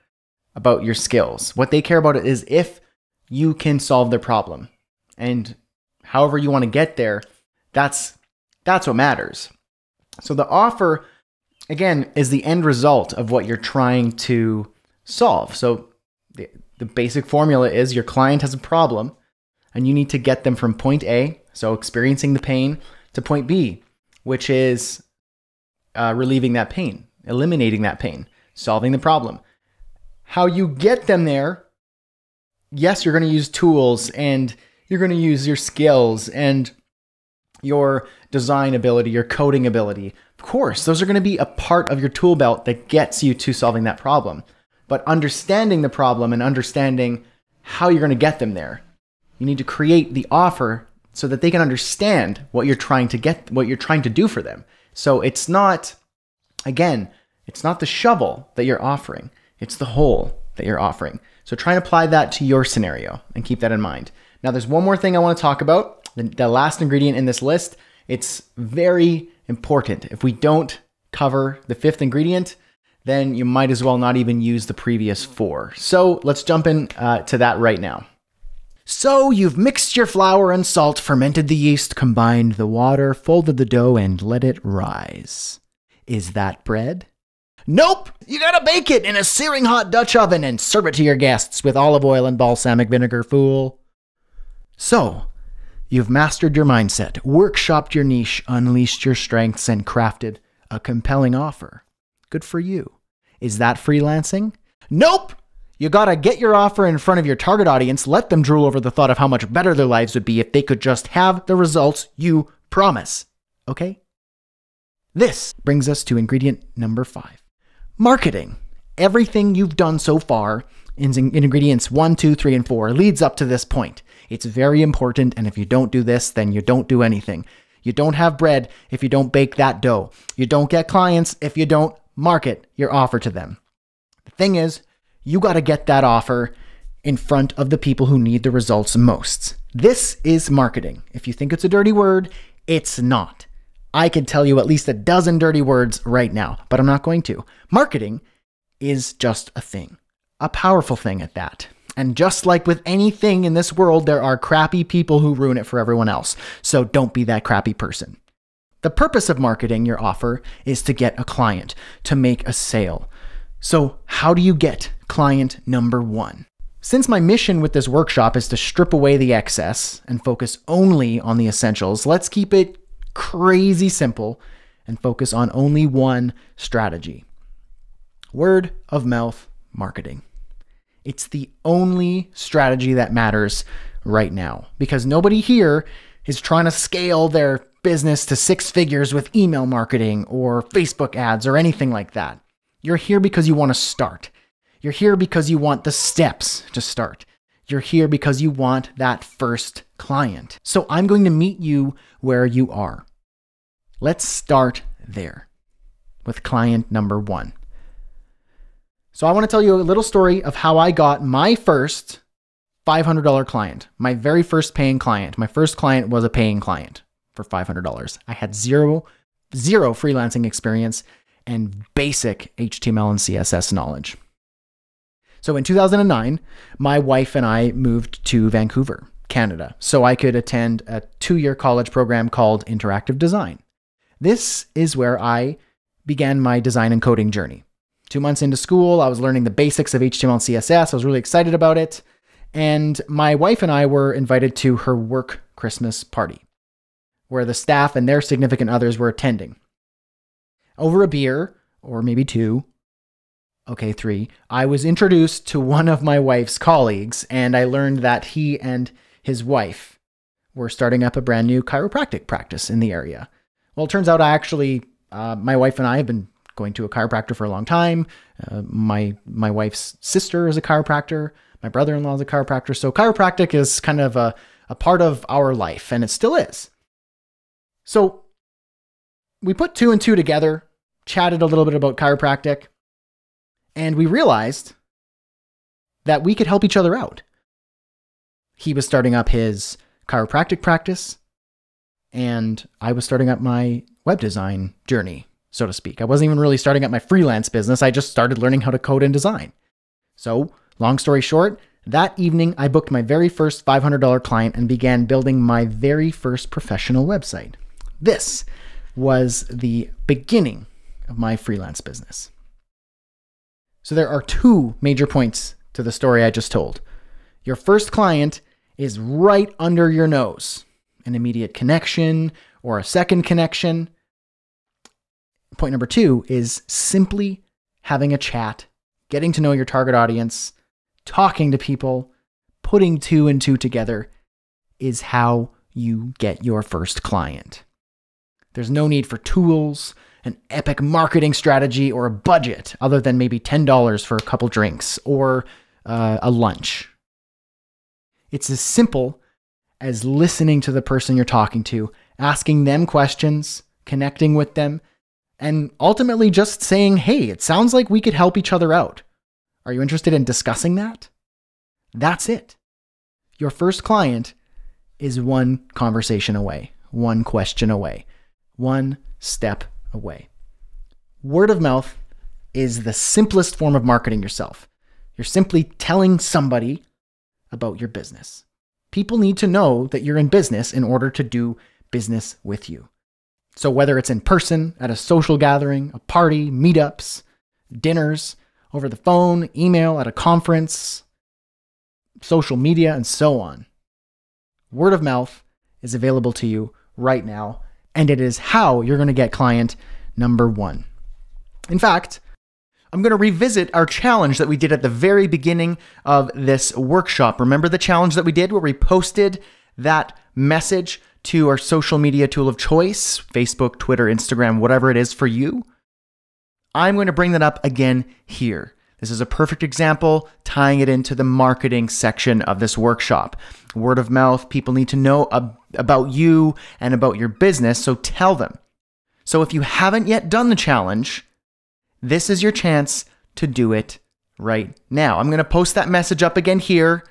about your skills. What they care about is if you can solve their problem. And however you want to get there, that's what matters. So the offer, again, is the end result of what you're trying to solve. So the basic formula is your client has a problem and you need to get them from point A, so experiencing the pain, to point B, which is relieving that pain, eliminating that pain, solving the problem. How you get them there, yes, you're going to use tools and you're going to use your skills and your design ability, your coding ability. Of course, those are going to be a part of your tool belt that gets you to solving that problem. But understanding the problem and understanding how you're going to get them there, you need to create the offer so that they can understand what you're trying to do for them. So it's not, again, it's not the shovel that you're offering. It's the hole that you're offering. So try and apply that to your scenario and keep that in mind. Now, there's one more thing I want to talk about. The last ingredient in this list. It's very important. If we don't cover the 5th ingredient, then you might as well not even use the previous 4. So let's jump in to that right now. So you've mixed your flour and salt, fermented the yeast, combined the water, folded the dough, and let it rise. Is that bread? Nope! You gotta bake it in a searing hot Dutch oven and serve it to your guests with olive oil and balsamic vinegar, fool. So, you've mastered your mindset, workshopped your niche, unleashed your strengths, and crafted a compelling offer. Good for you. Is that freelancing? Nope! You gotta get your offer in front of your target audience, let them drool over the thought of how much better their lives would be if they could just have the results you promise. Okay? This brings us to ingredient number 5. Marketing. Everything you've done so far in ingredients 1, 2, 3, and 4 leads up to this point. It's very important, and if you don't do this, then you don't do anything. You don't have bread if you don't bake that dough. You don't get clients if you don't market your offer to them. The thing is, you got to get that offer in front of the people who need the results most. This is marketing. If you think it's a dirty word, it's not. I could tell you at least a dozen dirty words right now, but I'm not going to. Marketing is just a thing. a powerful thing at that. And just like with anything in this world, there are crappy people who ruin it for everyone else. So don't be that crappy person. The purpose of marketing your offer is to get a client, to make a sale. So how do you get client number one? Since my mission with this workshop is to strip away the excess and focus only on the essentials, let's keep it crazy simple and focus on only one strategy: word of mouth marketing. It's the only strategy that matters right now, because nobody here is trying to scale their business to 6 figures with email marketing or Facebook ads or anything like that. You're here because you want to start. You're here because you want the steps to start. You're here because you want that first client. So I'm going to meet you where you are. Let's start there with client number one. So I want to tell you a little story of how I got my first $500 client, my very first paying client. My first client was a paying client for $500. I had zero freelancing experience and basic HTML and CSS knowledge. So in 2009, my wife and I moved to Vancouver, Canada, so I could attend a 2-year college program called Interactive Design. This is where I began my design and coding journey. 2 months into school, I was learning the basics of HTML and CSS. I was really excited about it. And my wife and I were invited to her work Christmas party, where the staff and their significant others were attending. Over a beer, or maybe 2, okay, 3, I was introduced to one of my wife's colleagues, and I learned that he and his wife were starting up a brand new chiropractic practice in the area. Well, it turns out my wife and I have been going to a chiropractor for a long time. My wife's sister is a chiropractor. My brother-in-law is a chiropractor. So chiropractic is kind of a part of our life, and it still is. So we put 2 and 2 together, chatted a little bit about chiropractic, and we realized that we could help each other out. He was starting up his chiropractic practice, and I was starting up my web design journey, so to speak. I wasn't even really starting up my freelance business. I just started learning how to code and design. So, long story short, that evening I booked my very first $500 client and began building my very first professional website. This was the beginning of my freelance business. So there are 2 major points to the story I just told. Your first client is right under your nose. An immediate connection or a second connection. Point number 2 is simply having a chat, getting to know your target audience, talking to people, putting 2 and 2 together is how you get your first client. There's no need for tools, an epic marketing strategy, or a budget other than maybe $10 for a couple drinks or a lunch. It's as simple as listening to the person you're talking to, asking them questions, connecting with them, and ultimately just saying, hey, it sounds like we could help each other out. Are you interested in discussing that? That's it. Your first client is one conversation away, one question away, one step away. Word of mouth is the simplest form of marketing yourself. You're simply telling somebody about your business. People need to know that you're in business in order to do business with you. So whether it's in person, at a social gathering, a party, meetups, dinners, over the phone, email, at a conference, social media, and so on, word of mouth is available to you right now, and it is how you're going to get client number 1. In fact, I'm going to revisit our challenge that we did at the very beginning of this workshop. Remember the challenge that we did where we posted that message to our social media tool of choice, Facebook, Twitter, Instagram, whatever it is for you? I'm going to bring that up again here. This is a perfect example, tying it into the marketing section of this workshop. Word of mouth, people need to know about you and about your business, so tell them. So if you haven't yet done the challenge, this is your chance to do it right now. I'm going to post that message up again here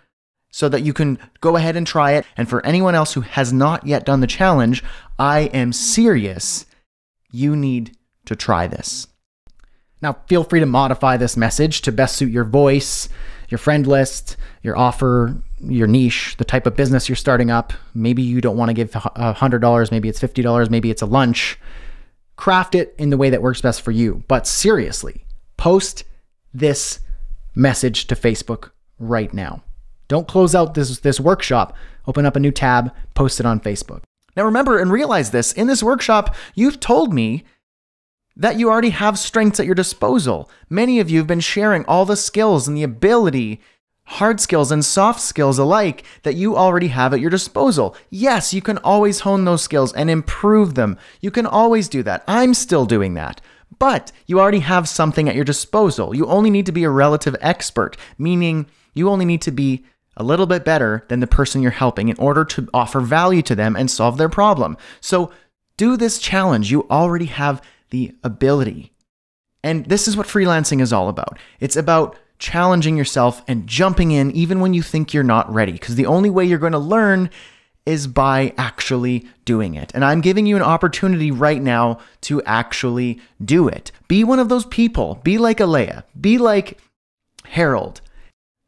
so that you can go ahead and try it. And for anyone else who has not yet done the challenge, I am serious. You need to try this. Now, feel free to modify this message to best suit your voice, your friend list, your offer, your niche, the type of business you're starting up. Maybe you don't want to give $100, maybe it's $50, maybe it's a lunch. Craft it in the way that works best for you. But seriously, post this message to Facebook right now. Don't close out this workshop. Open up a new tab, post it on Facebook. Now remember and realize this, in this workshop, you've told me that you already have strengths at your disposal. Many of you have been sharing all the skills and the ability, hard skills and soft skills alike, that you already have at your disposal. Yes, you can always hone those skills and improve them. You can always do that. I'm still doing that. But you already have something at your disposal. You only need to be a relative expert, meaning you only need to be a little bit better than the person you're helping in order to offer value to them and solve their problem. So do this challenge. You already have the ability. And this is what freelancing is all about. It's about challenging yourself and jumping in even when you think you're not ready, because the only way you're going to learn is by actually doing it. And I'm giving you an opportunity right now to actually do it. Be one of those people. Be like Alea. Be like Harold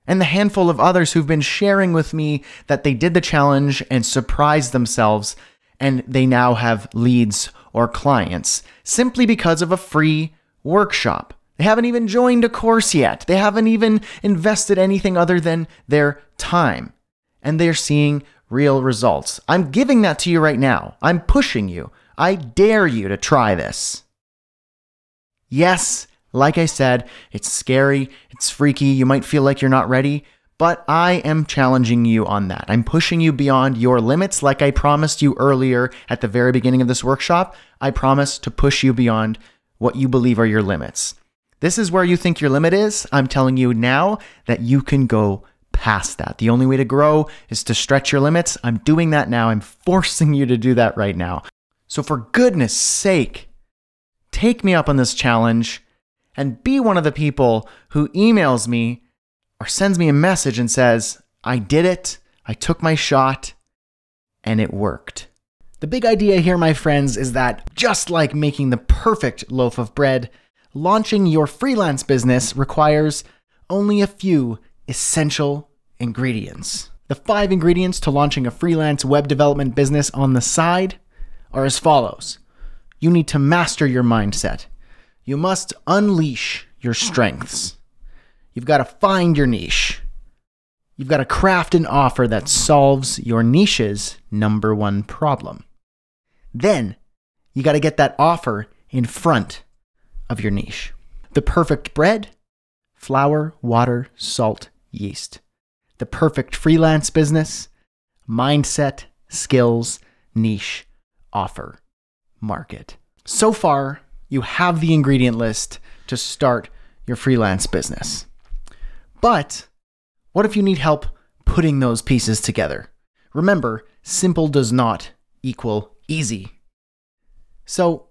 and the handful of others who've been sharing with me that they did the challenge and surprised themselves, and they now have leads or clients simply because of a free workshop. They haven't even joined a course yet. They haven't even invested anything other than their time, and they're seeing real results. I'm giving that to you right now. I'm pushing you. I dare you to try this. Yes, like I said, it's scary, it's freaky, you might feel like you're not ready, but I am challenging you on that. I'm pushing you beyond your limits like I promised you earlier at the very beginning of this workshop. I promise to push you beyond what you believe are your limits. This is where you think your limit is. I'm telling you now that you can go past that. The only way to grow is to stretch your limits. I'm doing that now. I'm forcing you to do that right now. So for goodness sake, take me up on this challenge and be one of the people who emails me or sends me a message and says, I did it, I took my shot, and it worked. The big idea here, my friends, is that just like making the perfect loaf of bread, launching your freelance business requires only a few essential ingredients. The 5 ingredients to launching a freelance web development business on the side are as follows. You need to master your mindset. You must unleash your strengths. You've got to find your niche. You've got to craft an offer that solves your niche's number one problem. Then you got to get that offer in front of your niche. The perfect bread, flour, water, salt, yeast. The perfect freelance business, mindset, skills, niche, offer, market. So far, you have the ingredient list to start your freelance business. But what if you need help putting those pieces together? Remember, simple does not equal easy. So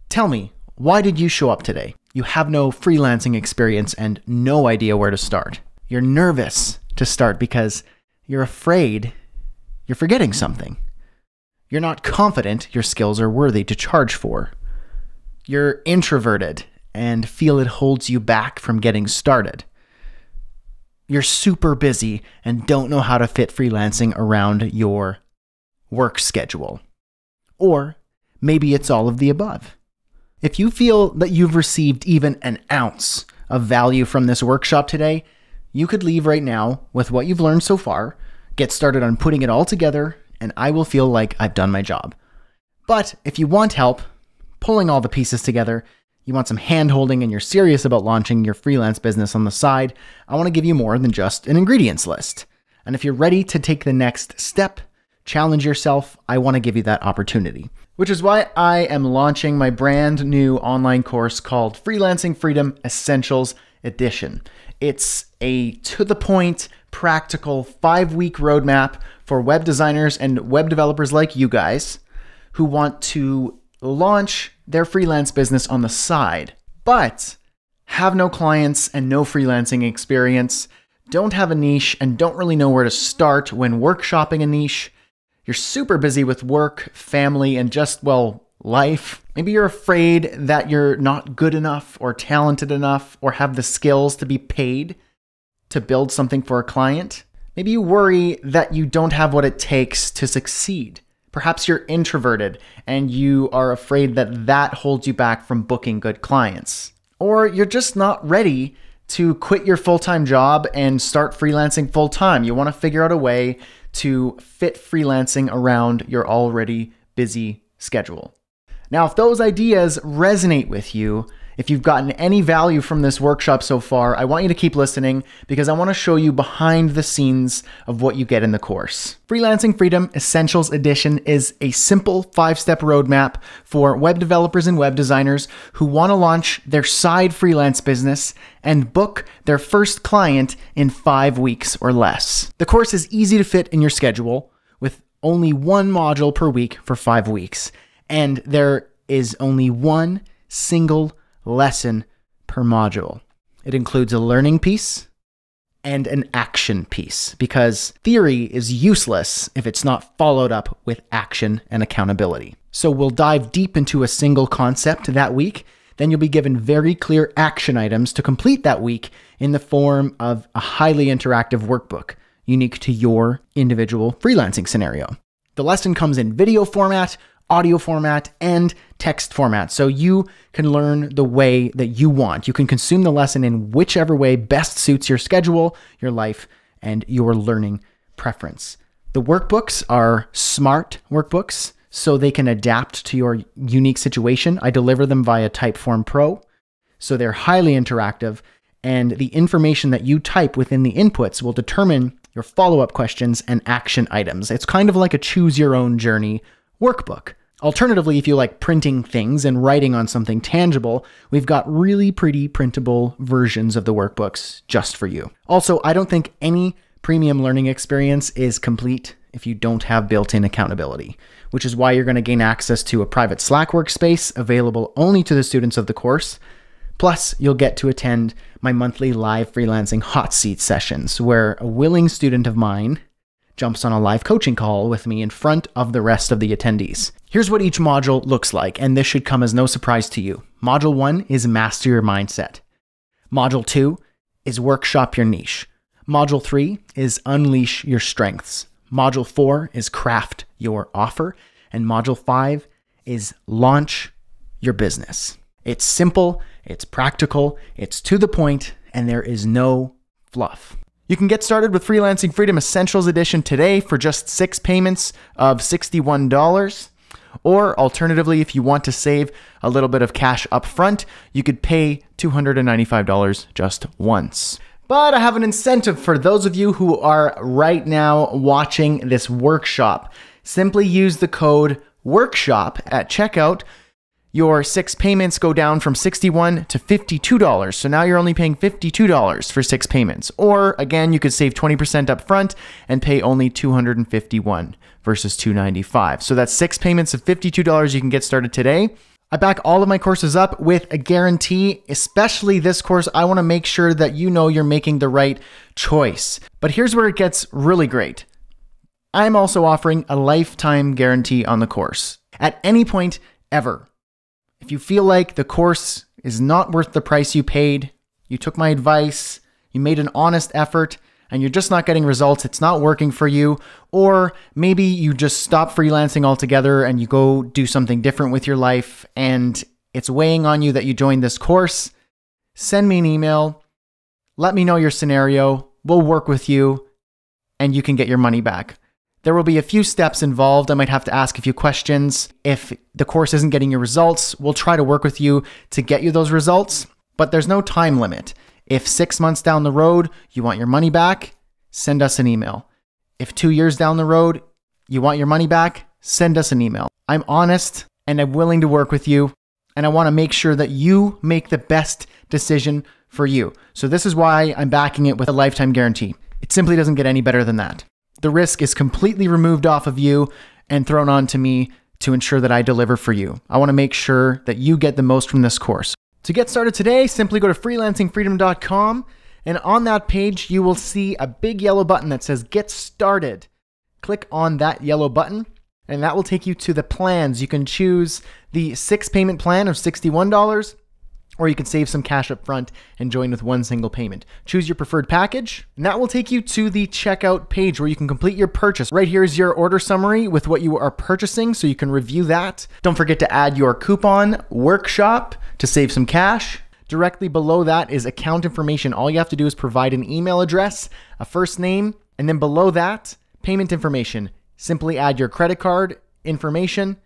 tell me, why did you show up today? You have no freelancing experience and no idea where to start. You're nervous to start because you're afraid you're forgetting something. You're not confident your skills are worthy to charge for. You're introverted and feel it holds you back from getting started. You're super busy and don't know how to fit freelancing around your work schedule. Or maybe it's all of the above. If you feel that you've received even an ounce of value from this workshop today, you could leave right now with what you've learned so far, get started on putting it all together, and I will feel like I've done my job. But if you want help pulling all the pieces together, you want some hand-holding, and you're serious about launching your freelance business on the side, I want to give you more than just an ingredients list. And if you're ready to take the next step, challenge yourself, I want to give you that opportunity. Which is why I am launching my brand new online course called Freelancing Freedom Essentials Edition. It's a to-the-point, practical 5-week roadmap for web designers and web developers like you guys who want to launch their freelance business on the side, but have no clients and no freelancing experience, don't have a niche, and don't really know where to start when workshopping a niche. You're super busy with work, family, and just, well, life. Maybe you're afraid that you're not good enough or talented enough or have the skills to be paid to build something for a client. Maybe you worry that you don't have what it takes to succeed. Perhaps you're introverted and you are afraid that that holds you back from booking good clients. Or you're just not ready to quit your full-time job and start freelancing full-time. You want to figure out a way to fit freelancing around your already busy schedule. Now, if those ideas resonate with you, if you've gotten any value from this workshop so far, I want you to keep listening because I want to show you behind the scenes of what you get in the course. Freelancing Freedom Essentials Edition is a simple 5-step roadmap for web developers and web designers who want to launch their side freelance business and book their first client in 5 weeks or less. The course is easy to fit in your schedule with only one module per week for 5 weeks, and there is only one single lesson per module. It includes a learning piece and an action piece because theory is useless if it's not followed up with action and accountability. So we'll dive deep into a single concept that week. Then you'll be given very clear action items to complete that week in the form of a highly interactive workbook unique to your individual freelancing scenario. The lesson comes in video format, audio format, and text format, so you can learn the way that you want. You can consume the lesson in whichever way best suits your schedule, your life, and your learning preference. The workbooks are smart workbooks, so they can adapt to your unique situation. I deliver them via Typeform Pro, so they're highly interactive, and the information that you type within the inputs will determine your follow-up questions and action items. It's kind of like a choose-your-own-journey workbook. Alternatively, if you like printing things and writing on something tangible, we've got really pretty printable versions of the workbooks just for you. Also, I don't think any premium learning experience is complete if you don't have built-in accountability, which is why you're going to gain access to a private Slack workspace available only to the students of the course. Plus, you'll get to attend my monthly live freelancing hot seat sessions, where a willing student of mine jumps on a live coaching call with me in front of the rest of the attendees. Here's what each module looks like, and this should come as no surprise to you. Module 1 is Master Your Mindset. Module 2 is Workshop Your Niche. Module 3 is Unleash Your Strengths. Module 4 is Craft Your Offer. And Module 5 is Launch Your Business. It's simple, it's practical, it's to the point, and there is no fluff. You can get started with Freelancing Freedom Essentials Edition today for just 6 payments of $61. Or alternatively, if you want to save a little bit of cash up front, you could pay $295 just once. But I have an incentive for those of you who are right now watching this workshop. Simply use the code WORKSHOP at checkout. Your 6 payments go down from $61 to $52. So now you're only paying $52 for 6 payments. Or again, you could save 20% up front and pay only $251 versus $295. So that's 6 payments of $52. You can get started today. I back all of my courses up with a guarantee, especially this course. I want to make sure that you know you're making the right choice. But here's where it gets really great. I'm also offering a lifetime guarantee on the course at any point ever. If you feel like the course is not worth the price you paid, you took my advice, you made an honest effort, and you're just not getting results, it's not working for you, or maybe you just stop freelancing altogether and you go do something different with your life and it's weighing on you that you joined this course, send me an email, let me know your scenario, we'll work with you, and you can get your money back. There will be a few steps involved. I might have to ask a few questions. If the course isn't getting your results, we'll try to work with you to get you those results, but there's no time limit. If 6 months down the road, you want your money back, send us an email. If 2 years down the road, you want your money back, send us an email. I'm honest and I'm willing to work with you, and I want to make sure that you make the best decision for you. So this is why I'm backing it with a lifetime guarantee. It simply doesn't get any better than that. The risk is completely removed off of you and thrown on to me to ensure that I deliver for you. I want to make sure that you get the most from this course. To get started today, simply go to freelancingfreedom.com, and on that page, you will see a big yellow button that says Get Started. Click on that yellow button, and that will take you to the plans. You can choose the 6 payment plan of $61, or you can save some cash up front and join with one single payment. Choose your preferred package, and that will take you to the checkout page where you can complete your purchase. Right here is your order summary with what you are purchasing, so you can review that. Don't forget to add your coupon, workshop, to save some cash. Directly below that is account information. All you have to do is provide an email address, a first name, and then below that, payment information. Simply add your credit card information,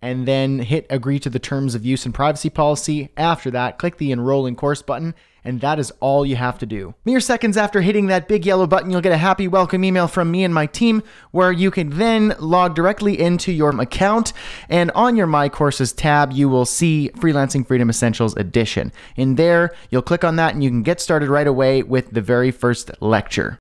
and then hit agree to the terms of use and privacy policy. After that, click the enroll in course button, and that is all you have to do. Mere seconds after hitting that big yellow button, you'll get a happy welcome email from me and my team, where you can then log directly into your account, and on your My Courses tab, you will see Freelancing Freedom Essentials Edition. In there, you'll click on that and you can get started right away with the very first lecture.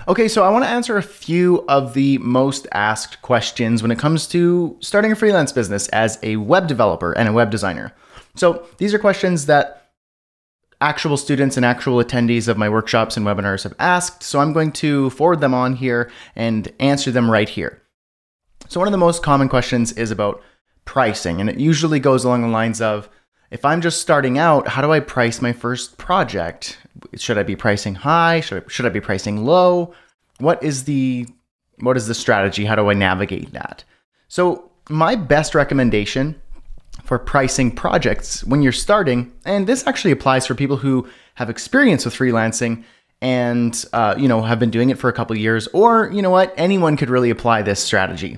Okay, so I want to answer a few of the most asked questions when it comes to starting a freelance business as a web developer and a web designer. So these are questions that actual students and actual attendees of my workshops and webinars have asked. So I'm going to forward them on here and answer them right here. So one of the most common questions is about pricing, and it usually goes along the lines of, if I'm just starting out, how do I price my first project? Should I be pricing high? Should I be pricing low? What is the strategy? How do I navigate that? So my best recommendation for pricing projects when you're starting, and this actually applies for people who have experience with freelancing and have been doing it for a couple of years, or anyone could really apply this strategy.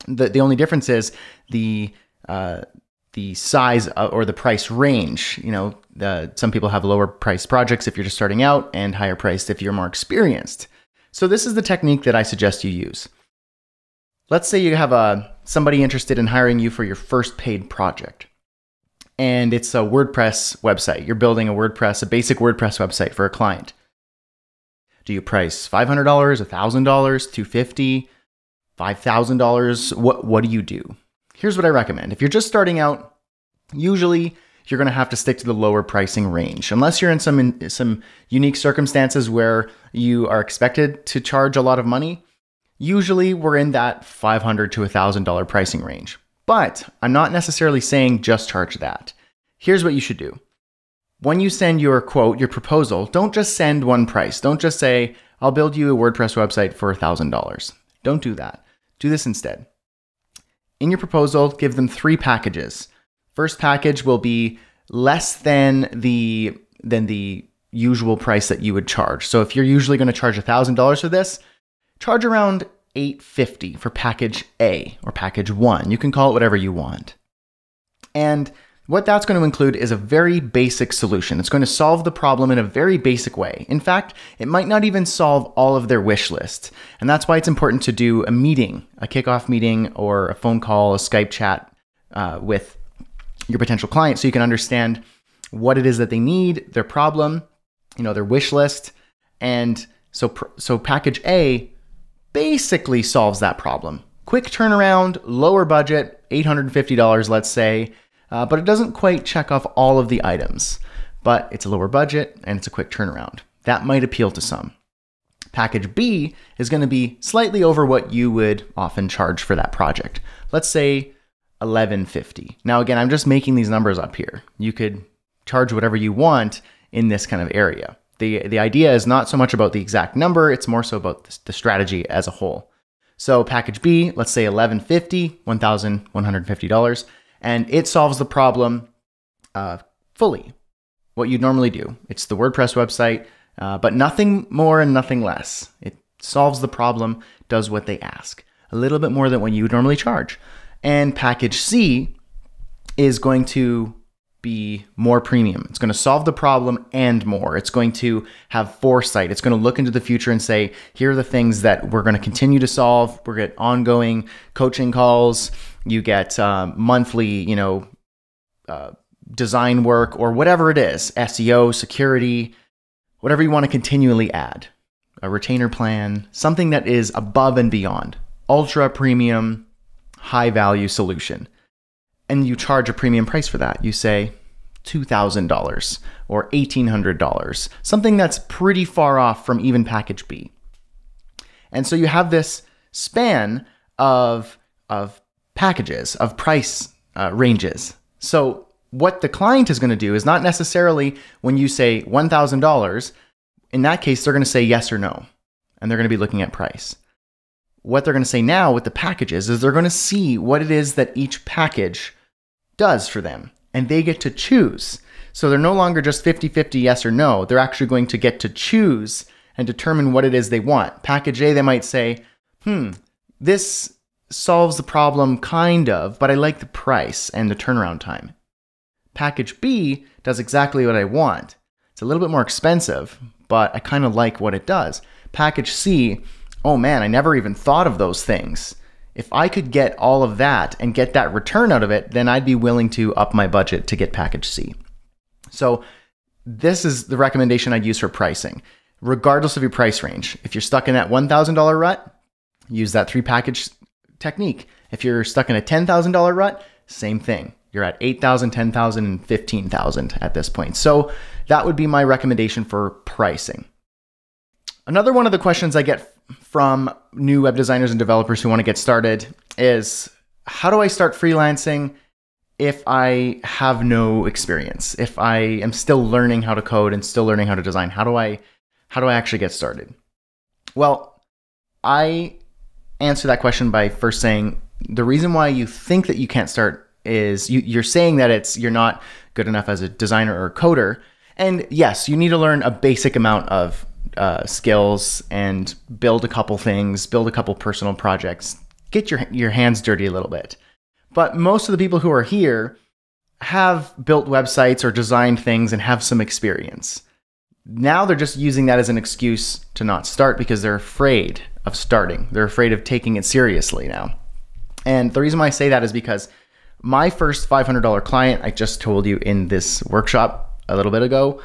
The only difference is the size or the price range. Some people have lower priced projects if you're just starting out and higher priced if you're more experienced. So this is the technique that I suggest you use. Let's say you have somebody interested in hiring you for your first paid project, and it's a WordPress website. You're building a basic WordPress website for a client. Do you price $500, $1,000, $250, $5,000? What do you do? Here's what I recommend. If you're just starting out, usually you're going to have to stick to the lower pricing range, unless you're in some unique circumstances where you are expected to charge a lot of money. Usually we're in that $500 to $1,000 pricing range, but I'm not necessarily saying just charge that. Here's what you should do. When you send your quote, your proposal, don't just send one price. Don't just say, I'll build you a WordPress website for $1,000. Don't do that. Do this instead. In your proposal, give them 3 packages. First package will be less than the usual price that you would charge. So if you're usually going to charge $1,000 for this, charge around $850 for package A or package 1. You can call it whatever you want. And what that's going to include is a very basic solution. It's going to solve the problem in a very basic way. In fact, it might not even solve all of their wish list. And that's why it's important to do a meeting, a kickoff meeting, or a phone call, a Skype chat with your potential client, so you can understand what it is that they need, their problem, their wish list. And so package A basically solves that problem. Quick turnaround, lower budget, $850, let's say, but it doesn't quite check off all of the items. But it's a lower budget and it's a quick turnaround. That might appeal to some. Package B is going to be slightly over what you would often charge for that project. Let's say $1,150. Now again, I'm just making these numbers up here. You could charge whatever you want in this kind of area. The idea is not so much about the exact number, it's more so about the strategy as a whole. So package B, let's say $1,150, $1,150, and it solves the problem fully. What you'd normally do. It's the WordPress website, but nothing more and nothing less. It solves the problem, does what they ask. A little bit more than what you would normally charge. And package C is going to be more premium. It's going to solve the problem and more. It's going to have foresight. It's going to look into the future and say, here are the things that we're going to continue to solve. We're going to get ongoing coaching calls. You get monthly, design work or whatever it is, SEO, security, whatever you want to continually add. A retainer plan, something that is above and beyond. Ultra premium, high value solution. And you charge a premium price for that. You say $2,000 or $1,800, something that's pretty far off from even package B. And so you have this span of of packages, of price ranges. So what the client is going to do is not necessarily when you say $1,000, in that case, they're going to say yes or no, and they're going to be looking at price. What they're going to say now with the packages is they're going to see what it is that each package does for them, and they get to choose. So they're no longer just 50-50 yes or no. They're actually going to get to choose and determine what it is they want. Package A, they might say, this solves the problem kind of, but I like the price and the turnaround time. Package B does exactly what I want. It's a little bit more expensive, but I kind of like what it does. Package C, oh man, I never even thought of those things. If I could get all of that and get that return out of it, then I'd be willing to up my budget to get package C. So this is the recommendation I'd use for pricing, regardless of your price range. If you're stuck in that $1,000 rut, use that 3-package technique. If you're stuck in a $10,000 rut, same thing. You're at $8,000, $10,000, and $15,000 at this point. So that would be my recommendation for pricing. Another one of the questions I get from new web designers and developers who want to get started is, how do I start freelancing if I have no experience? If I am still learning how to code and still learning how to design, how do I actually get started? Well, I answer that question by first saying the reason why you think that you can't start is you're saying that you're not good enough as a designer or a coder. And yes, you need to learn a basic amount of skills and build a couple things, build a couple personal projects, get your hands dirty a little bit. But most of the people who are here have built websites or designed things and have some experience. Now they're just using that as an excuse to not start because they're afraid of starting. They're afraid of taking it seriously now. And the reason why I say that is because my first $500 client, I just told you in this workshop a little bit ago,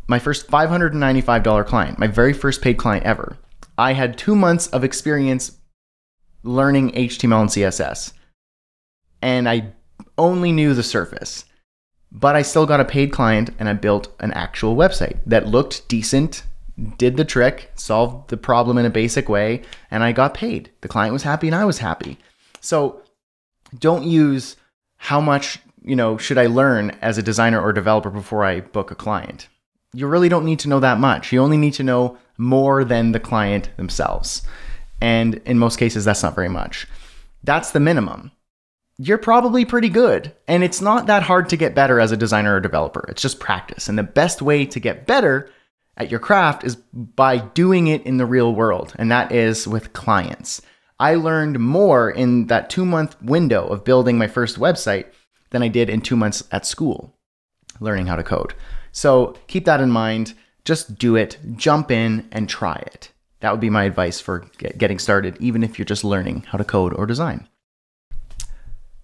my first $595 client, my very first paid client ever, I had 2 months of experience learning HTML and CSS. And I only knew the surface. But I still got a paid client and I built an actual website that looked decent, did the trick, solved the problem in a basic way, and I got paid. The client was happy and I was happy. So don't use how much, should I learn as a designer or developer before I book a client. You really don't need to know that much. You only need to know more than the client themselves. And in most cases, that's not very much. That's the minimum. You're probably pretty good. And it's not that hard to get better as a designer or developer. It's just practice. And the best way to get better at your craft is by doing it in the real world. And that is with clients. I learned more in that 2-month window of building my first website than I did in 2 months at school learning how to code. So keep that in mind. Just do it, jump in and try it. That would be my advice for getting started, even if you're just learning how to code or design.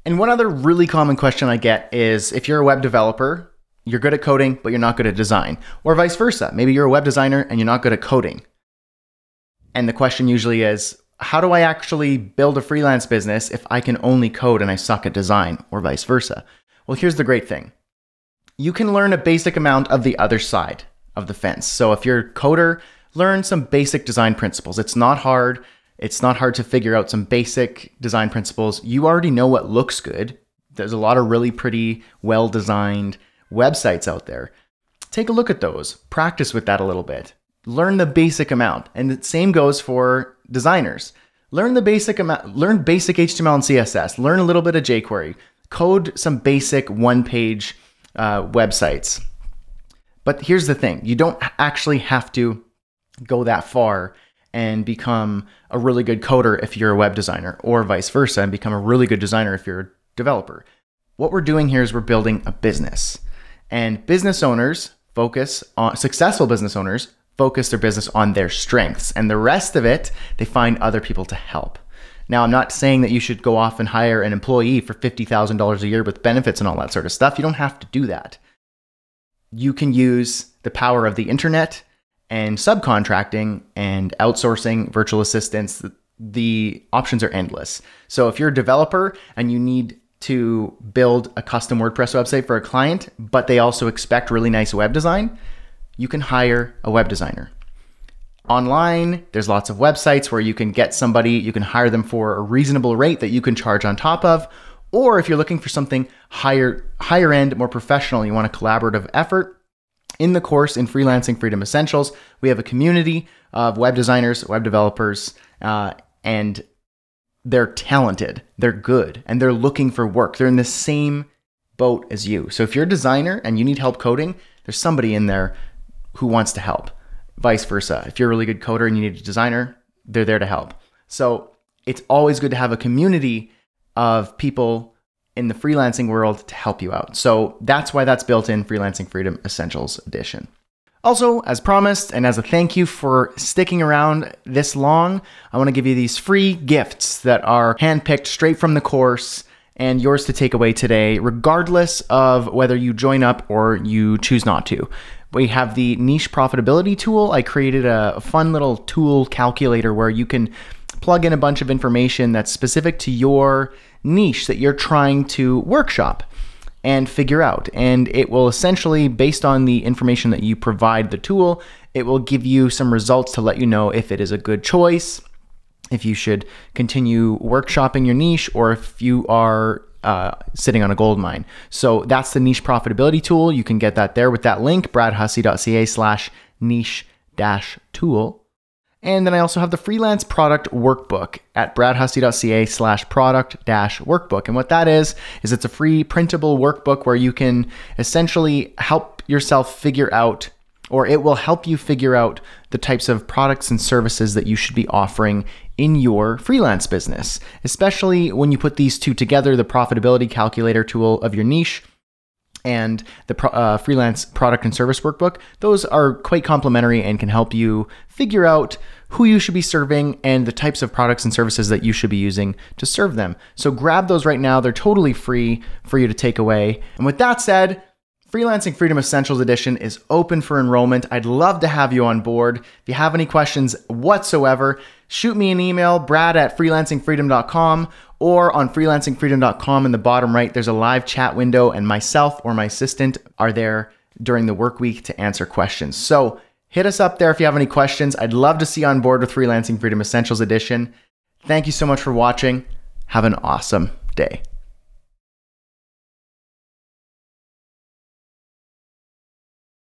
And one other really common question I get is if you're a web developer, you're good at coding, but you're not good at design, or vice versa. Maybe you're a web designer and you're not good at coding. And the question usually is, how do I actually build a freelance business if I can only code and I suck at design, or vice versa? Well, here's the great thing. You can learn a basic amount of the other side of the fence. So if you're a coder, learn some basic design principles. It's not hard. It's not hard to figure out some basic design principles. You already know what looks good. There's a lot of really pretty, well-designed websites out there. Take a look at those. Practice with that a little bit. Learn the basic amount. And the same goes for designers. Learn the basic amount. Learn basic HTML and CSS. Learn a little bit of jQuery. Code some basic one-page websites. But here's the thing. You don't actually have to go that far and become a really good coder if you're a web designer, or vice versa, and become a really good designer if you're a developer. What we're doing here is we're building a business. And business owners successful business owners focus their business on their strengths, and the rest of it, they find other people to help. Now, I'm not saying that you should go off and hire an employee for $50,000 a year with benefits and all that sort of stuff. You don't have to do that. You can use the power of the internet and subcontracting and outsourcing virtual assistants. The options are endless. So if you're a developer and you need to build a custom WordPress website for a client, but they also expect really nice web design, you can hire a web designer. online. There's lots of websites where you can get somebody, you can hire them for a reasonable rate that you can charge on top of. Or if you're looking for something higher end, more professional, you want a collaborative effort, in the course in Freelancing Freedom Essentials, we have a community of web designers, web developers, and they're talented, they're good, and they're looking for work. They're in the same boat as you. So if you're a designer and you need help coding, there's somebody in there who wants to help. Vice versa. If you're a really good coder and you need a designer, they're there to help. So it's always good to have a community of people in the freelancing world to help you out. So that's why that's built in Freelancing Freedom Essentials Edition. Also, as promised, and as a thank you for sticking around this long, I want to give you these free gifts that are handpicked straight from the course and yours to take away today, regardless of whether you join up or you choose not to. We have the niche profitability tool. I created a fun little tool calculator where you can plug in a bunch of information that's specific to your niche that you're trying to workshop and figure out. And it will essentially, based on the information that you provide the tool, it will give you some results to let you know if it is a good choice, if you should continue workshopping your niche, or if you are sitting on a gold mine. So that's the niche profitability tool. You can get that there with that link, bradhussey.ca/niche-tool. And then I also have the freelance product workbook at bradhussey.ca/product-workbook. And what that is it's a free printable workbook where you can essentially help yourself figure out, or it will help you figure out the types of products and services that you should be offering in your freelance business, especially when you put these two together, the profitability calculator tool of your niche and the freelance product and service workbook. Those are quite complementary and can help you figure out who you should be serving and the types of products and services that you should be using to serve them. So grab those right now. They're totally free for you to take away. And with that said, Freelancing Freedom Essentials Edition is open for enrollment. I'd love to have you on board. If you have any questions whatsoever, shoot me an email, brad@freelancingfreedom.com, or on freelancingfreedom.com in the bottom right, there's a live chat window and myself or my assistant are there during the work week to answer questions. So hit us up there if you have any questions. I'd love to see you on board with Freelancing Freedom Essentials Edition. Thank you so much for watching. Have an awesome day.